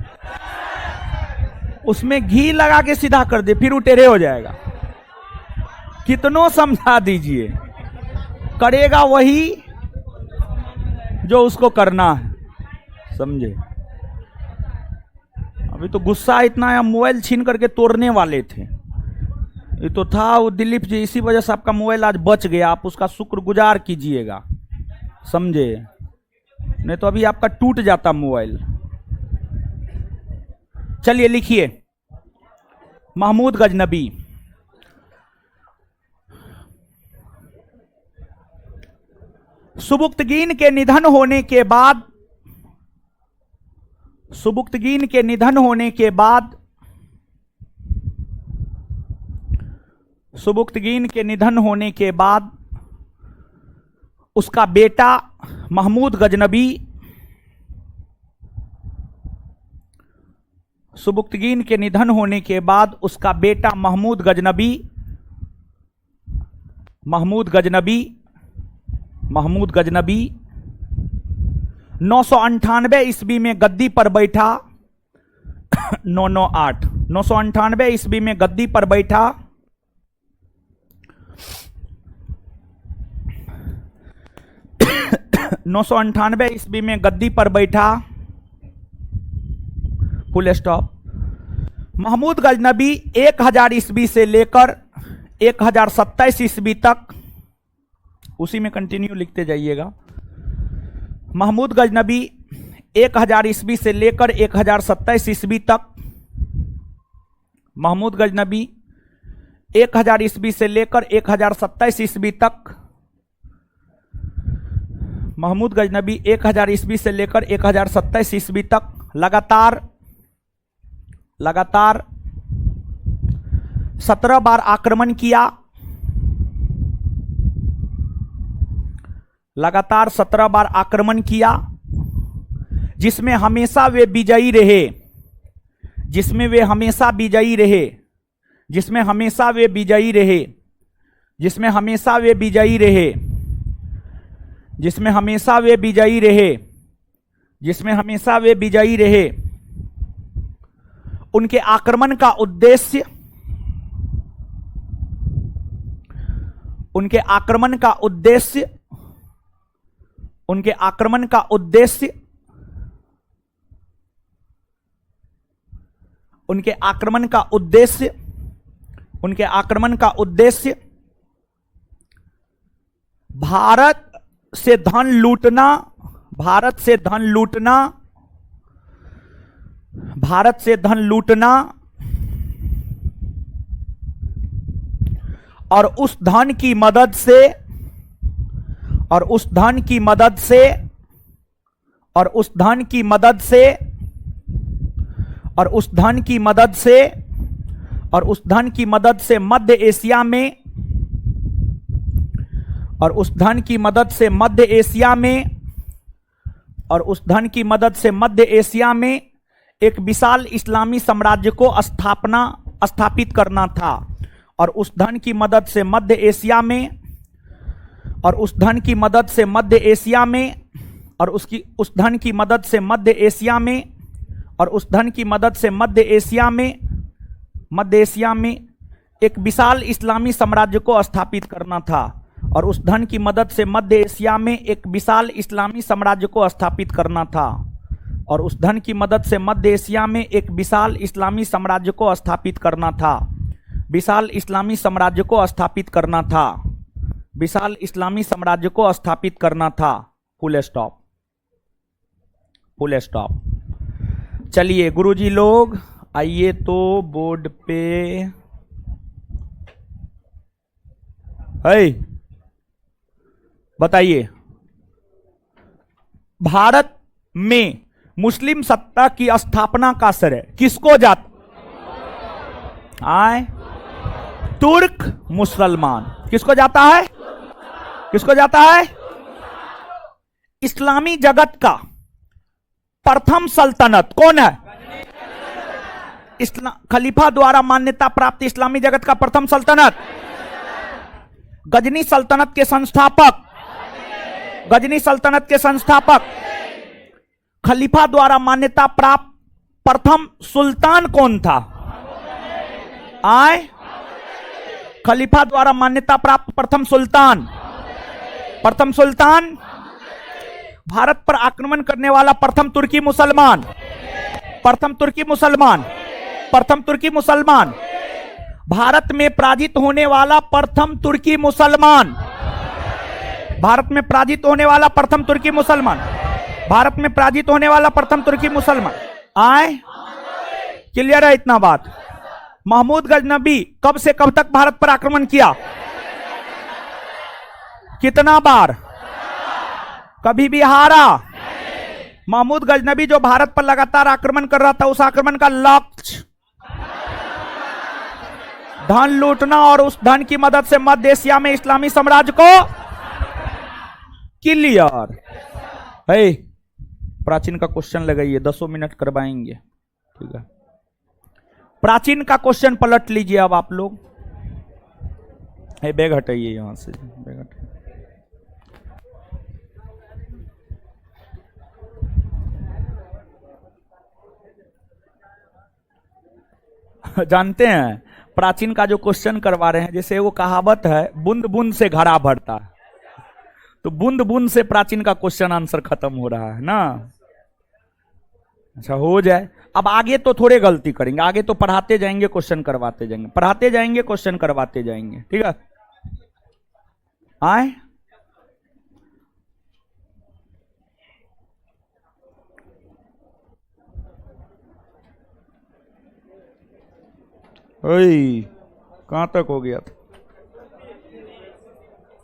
उसमें घी लगा के सीधा कर दे, फिर वो टेढ़े हो जाएगा। कितनों समझा दीजिए, करेगा वही जो उसको करना है, समझे। अभी तो गुस्सा इतना है, मोबाइल छीन करके तोड़ने वाले थे। ये तो था वो दिलीप जी, इसी वजह से आपका मोबाइल आज बच गया, आप उसका शुक्रगुजार कीजिएगा, समझे? नहीं तो अभी आपका टूट जाता मोबाइल। चलिए लिखिए, महमूद गजनबी। सुबुक्तगीन के निधन होने के बाद, सुबुक्तगीन के निधन होने के बाद, सुबुक्तगीन के निधन होने के बाद उसका बेटा महमूद गजनबी, सुबुक्तगीन के निधन होने के बाद उसका बेटा महमूद गजनबी, महमूद गजनबी 998 ईस्वी में गद्दी पर बैठा। 998 ईस्वी में गद्दी पर बैठा। 998 ईस्वी में गद्दी पर बैठा, फुल स्टॉप। महमूद गजनबी 1000 ईस्वी से लेकर 1027 ईस्वी तक, उसी में कंटिन्यू लिखते जाइएगा। महमूद गजनबी 1000 ईस्वी से लेकर 1027 ईस्वी तक, महमूद गजनबी 1000 ईस्वी से लेकर 1027 ईस्वी तक, महमूद गजनबी 1000 ईस्वी से लेकर 1027 ईस्वी तक लगातार 17 बार आक्रमण किया, लगातार 17 बार आक्रमण किया, जिसमें हमेशा वे विजयी रहे, जिसमें वे हमेशा विजयी रहे, जिसमें हमेशा वे विजयी रहे, जिसमें हमेशा वे विजयी रहे, जिसमें हमेशा वे विजयी रहे, जिसमें हमेशा वे विजयी रहे। उनके आक्रमण का उद्देश्य, उनके आक्रमण का उद्देश्य, उनके आक्रमण का उद्देश्य, उनके आक्रमण का उद्देश्य, उनके आक्रमण का उद्देश्य भारत से धन लूटना, भारत से धन लूटना, भारत से धन लूटना और उस धन की मदद से, और उस धन की मदद से, और उस धन की मदद से, और उस धन की मदद से, और उस धन की मदद से मध्य एशिया में, और उस धन की मदद से मध्य एशिया में, और उस धन की मदद से मध्य एशिया में एक विशाल इस्लामी साम्राज्य को स्थापित करना था। और उस धन की मदद से मध्य एशिया में, और उस धन की मदद से मध्य एशिया में, और उस धन की मदद से मध्य एशिया में, और उस धन की मदद से मध्य एशिया में, मध्य एशिया में एक विशाल इस्लामी साम्राज्य को स्थापित करना था। और उस धन की मदद से मध्य एशिया में एक विशाल इस्लामी साम्राज्य को स्थापित करना था। और उस धन की मदद से मध्य एशिया में एक विशाल इस्लामी साम्राज्य को स्थापित करना था। विशाल इस्लामी साम्राज्य को स्थापित करना था। विशाल इस्लामी साम्राज्य को स्थापित करना था। Full stop, full stop. चलिए गुरुजी लोग आइए तो बोर्ड पे है, बताइए भारत में मुस्लिम सत्ता की स्थापना का श्रेय किसको जाता है? तुर्क मुसलमान। किसको जाता है? किसको जाता है? इस्लामी जगत का प्रथम सल्तनत कौन है? खलीफा द्वारा मान्यता प्राप्त इस्लामी जगत का प्रथम सल्तनत, गजनी सल्तनत के संस्थापक, गजनी सल्तनत के संस्थापक, खलीफा द्वारा मान्यता प्राप्त प्रथम सुल्तान कौन था? खलीफा द्वारा मान्यता प्राप्त प्रथम सुल्तान, प्रथम सुल्तान भारत पर आक्रमण करने वाला प्रथम तुर्की मुसलमान, प्रथम तुर्की मुसलमान, प्रथम तुर्की मुसलमान, भारत में पराजित होने वाला प्रथम तुर्की मुसलमान, भारत में पराजित होने वाला प्रथम तुर्की मुसलमान, भारत में पराजित होने वाला प्रथम तुर्की मुसलमान। आए, क्लियर है इतना बात? महमूद गजनबी कब से कब तक भारत पर आक्रमण किया? कितना बार? कभी भी हारा? महमूद गजनबी जो भारत पर लगातार आक्रमण कर रहा था, उस आक्रमण का लक्ष्य धन लूटना और उस धन की मदद से मध्य एशिया में इस्लामी साम्राज्य को क्लियर है। प्राचीन का क्वेश्चन लगाइए, 10 मिनट करवाएंगे, ठीक है। प्राचीन का क्वेश्चन पलट लीजिए अब आप लोग। बैग हटाइए यहां से, बैग हटाइए। जानते हैं प्राचीन का जो क्वेश्चन करवा रहे हैं, जैसे वो कहावत है बूंद बूंद से घड़ा भरता है, तो बूंद बूंद से प्राचीन का क्वेश्चन आंसर खत्म हो रहा है ना। अच्छा हो जाए, अब आगे तो थोड़े गलती करेंगे, आगे तो पढ़ाते जाएंगे क्वेश्चन करवाते जाएंगे, पढ़ाते जाएंगे क्वेश्चन करवाते जाएंगे, ठीक है। आए, कहां तक हो गया था?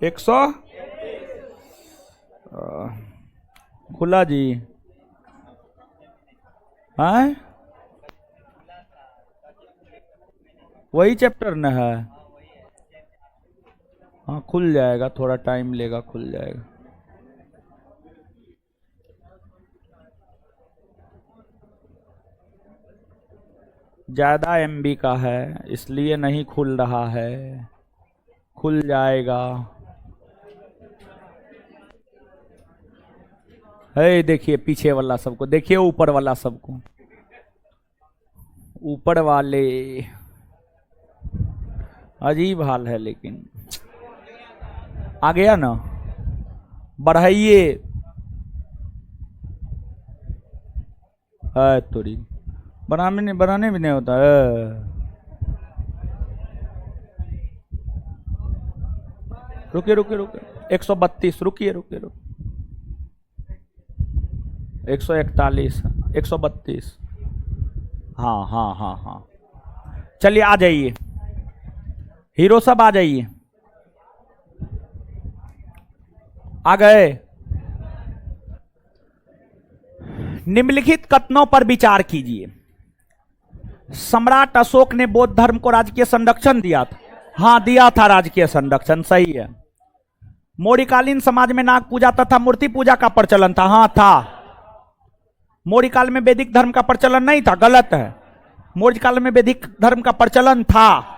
100 खुला जी। है वही चैप्टर न है? हाँ खुल जाएगा, थोड़ा टाइम लेगा, खुल जाएगा। ज्यादा MB का है इसलिए नहीं खुल रहा है, खुल जाएगा। है देखिए पीछे वाला सबको, देखिए ऊपर वाला सबको, ऊपर वाले अजीब हाल है, लेकिन आ गया ना। बढ़ाइए, थोड़ी बनाने भी नहीं होता है। रुकिए रुकिए रुकिए, 132, रुकिए रुकिए रुकिए, 141, 132, हाँ हाँ हाँ हाँ। चलिए आ जाइए हीरो, सब आ जाइए। आ गए? निम्नलिखित कथनों पर विचार कीजिए। सम्राट अशोक ने बौद्ध धर्म को राजकीय संरक्षण दिया था। हाँ दिया था राजकीय संरक्षण, सही है। मौर्यकालीन समाज में नाग पूजा तथा मूर्ति पूजा का प्रचलन था। हाँ था। मौर्य काल में वैदिक धर्म का प्रचलन नहीं था, गलत है। मौर्य काल में वैदिक धर्म का प्रचलन था।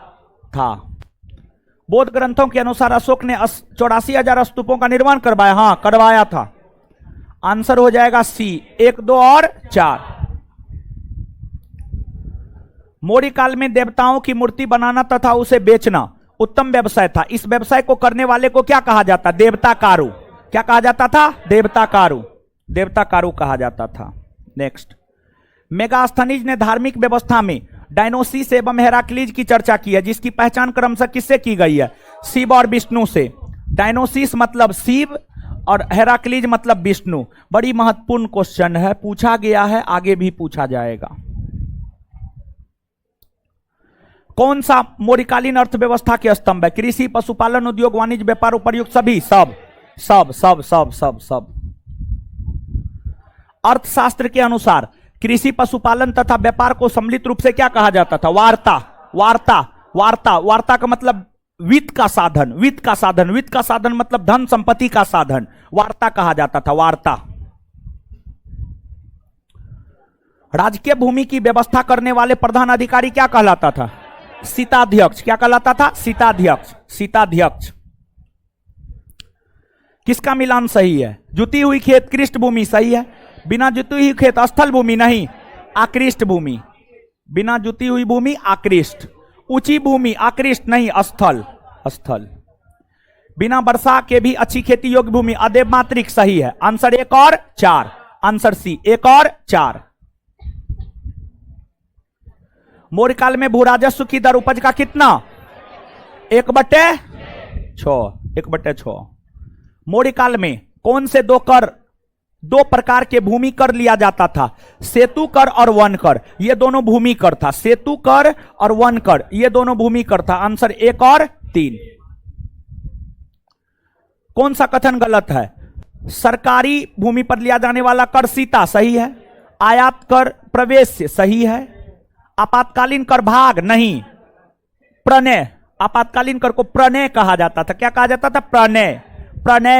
बौद्ध ग्रंथों के अनुसार अशोक ने 84,000 स्तूपों का निर्माण करवाया। हाँ करवाया था। आंसर हो जाएगा सी, 1, 2 और 4। मौर्य काल में देवताओं की मूर्ति बनाना तथा उसे बेचना उत्तम व्यवसाय था। इस व्यवसाय को करने वाले को क्या कहा जाता? देवताकारु। क्या कहा जाता था? देवताकारु। देवताकारु कहा जाता था। नेक्स्ट, मेगास्थनीज ने धार्मिक व्यवस्था में डायनोसिस एवं हेराक्लीज की चर्चा की है, जिसकी पहचान क्रमशः किससे की गई है? शिव और विष्णु से। डायनोसिस मतलब शिव और हेराक्लीज मतलब विष्णु। बड़ी महत्वपूर्ण क्वेश्चन है, पूछा गया है, आगे भी पूछा जाएगा। कौन सा मौर्यकालीन अर्थव्यवस्था के स्तंभ है? कृषि, पशुपालन, उद्योग, वाणिज्य, व्यापार, उपर्युक्त सभी। सब। अर्थशास्त्र के अनुसार कृषि, पशुपालन तथा व्यापार को सम्मिलित रूप से क्या कहा जाता था? वार्ता का मतलब वित्त का साधन। वित्त का साधन मतलब धन संपत्ति का साधन, वार्ता कहा जाता था। वार्ता। राजकीय भूमि की व्यवस्था करने वाले प्रधान अधिकारी क्या कहलाता था? सीताध्यक्ष। क्या कहलाता था? सीताध्यक्ष। किसका मिलान सही है? जुती हुई खेत कृष्ट भूमि सही है। बिना जुती हुई खेत स्थल भूमि नहीं, आकृष्ट भूमि। बिना जुती हुई भूमि आकृष्ट। ऊंची भूमि आकृष्ट नहीं, स्थल। बिना वर्षा के भी अच्छी खेती योग्य भूमि अदेव मात्रिक सही है। आंसर 1 और 4। आंसर सी, 1 और 4। मौर्य काल में भू राजस्व की दर उपज का कितना? 1/6। मौर्य काल में कौन से दो प्रकार के भूमि कर लिया जाता था? सेतु कर और वन कर, ये दोनों भूमि कर था। सेतु कर और वन कर, ये दोनों भूमि कर था। आंसर 1 और 3। कौन सा कथन गलत है? सरकारी भूमि पर लिया जाने वाला कर सीता, सही है। आयात कर प्रवेश से, सही है। आपातकालीन कर भाग, नहीं। प्रणय, आपातकालीन कर को प्रणय कहा जाता था। क्या कहा जाता था? प्रणय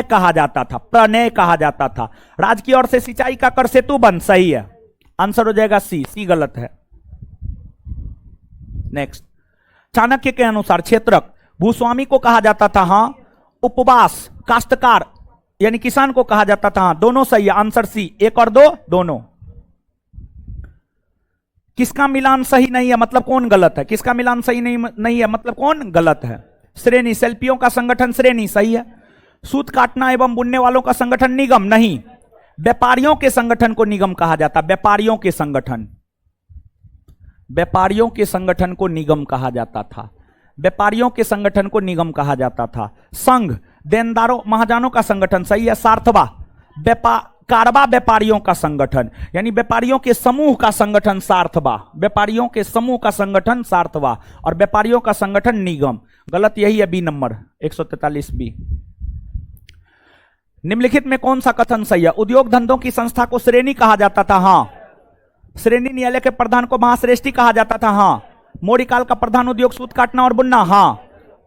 कहा जाता था। प्रणय कहा जाता था। राजकीय ओर से सिंचाई का कर सेतु बंद, सही है। आंसर हो जाएगा सी गलत है। नेक्स्ट, चाणक्य के अनुसार क्षेत्रक भूस्वामी को कहा जाता था, हां। उपवास काश्तकार यानी किसान को कहा जाता था, हां। दोनों सही है। आंसर सी, 1 और 2 दोनों। किसका मिलान सही नहीं है मतलब कौन गलत है? किसका मिलान सही नहीं है मतलब कौन गलत है? श्रेणी, शिल्पियों का संगठन श्रेणी, सही है। सूत काटना एवं बुनने वालों का संगठन निगम, नहीं। व्यापारियों के संगठन को निगम कहा जाता। व्यापारियों के संगठन को निगम कहा जाता था। व्यापारियों के संगठन को निगम कहा जाता था। संघ, देनदारों महाजनों का संगठन, सही है। सार्थवा, कारवा व्यापारियों का संगठन यानी व्यापारियों के समूह का संगठन सार्थवा। व्यापारियों के समूह का संगठन सार्थवा और व्यापारियों का संगठन निगम। गलत यही है, बी नंबर 143 बी। निम्नलिखित में कौन सा कथन सही है? उद्योग धंधों की संस्था को श्रेणी कहा जाता था, हां। श्रेणी न्यायालय के प्रधान को महाश्रेष्ठी कहा जाता था, हां। मौर्य काल का प्रधान उद्योग सूत काटना और बुनना, हां।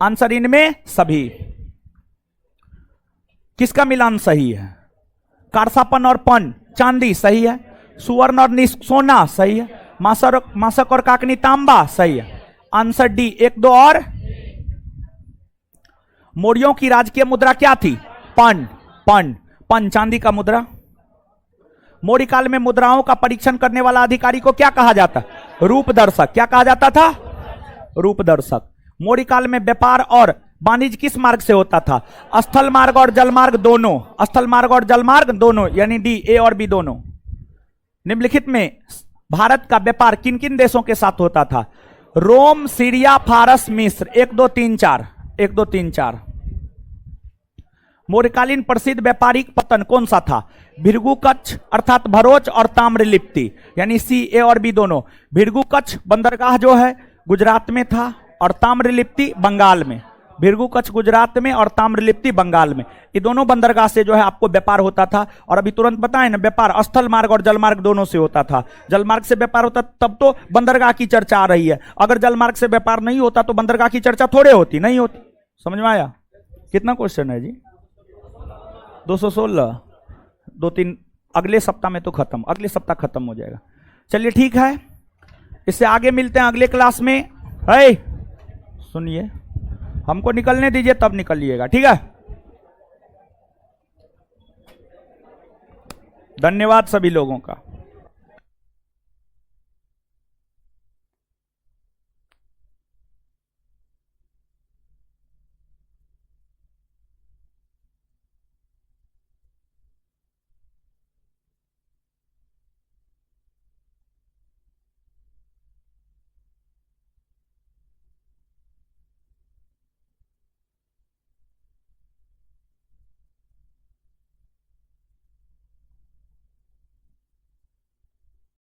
आंसर इनमें सभी। किसका मिलान सही है? कारसापन और पन, चांदी, सही है। सुवर्ण और सोना, सही है। मासक और काकनी, तांबा, सही है। आंसर डी, 1, 2 और। मौर्यों की राजकीय मुद्रा क्या थी? पन चांदी का मुद्रा। मौर्य काल में मुद्राओं का परीक्षण करने वाला अधिकारी को क्या कहा जाता? रूपदर्शक। क्या कहा जाता था? रूपदर्शक। मौर्य काल में व्यापार और वाणिज्य किस मार्ग से होता था? स्थल मार्ग और जल मार्ग दोनों। स्थल मार्ग और जल मार्ग दोनों यानी डी, ए और बी दोनों। निम्नलिखित में भारत का व्यापार किन किन देशों के साथ होता था? रोम, सीरिया, फारस, मिस्र। 1, 2, 3, 4। मौर्यकालीन प्रसिद्ध व्यापारिक पतन कौन सा था? भृगु कच्छ अर्थात भरोच और ताम्रलिप्ति यानी सी, ए और बी दोनों। भृगु कच्छ बंदरगाह जो है गुजरात में था और ताम्रलिप्ति बंगाल में। भृगु कच्छ गुजरात में और ताम्रलिप्ति बंगाल में। ये दोनों बंदरगाह से जो है आपको व्यापार होता था। और अभी तुरंत बताएं ना, व्यापार स्थल मार्ग और जल मार्ग दोनों से होता था। जल मार्ग से व्यापार होता तब तो बंदरगाह की चर्चा आ रही है। अगर जल मार्ग से व्यापार नहीं होता तो बंदरगाह की चर्चा थोड़े होती, नहीं होती। समझ में आया? कितना क्वेश्चन है जी? 216। 2-3 अगले सप्ताह में तो खत्म, अगले सप्ताह खत्म हो जाएगा। चलिए ठीक है, इससे आगे मिलते हैं अगले क्लास में। है सुनिए, हमको निकलने दीजिए तब निकलिएगा, ठीक है। धन्यवाद सभी लोगों का।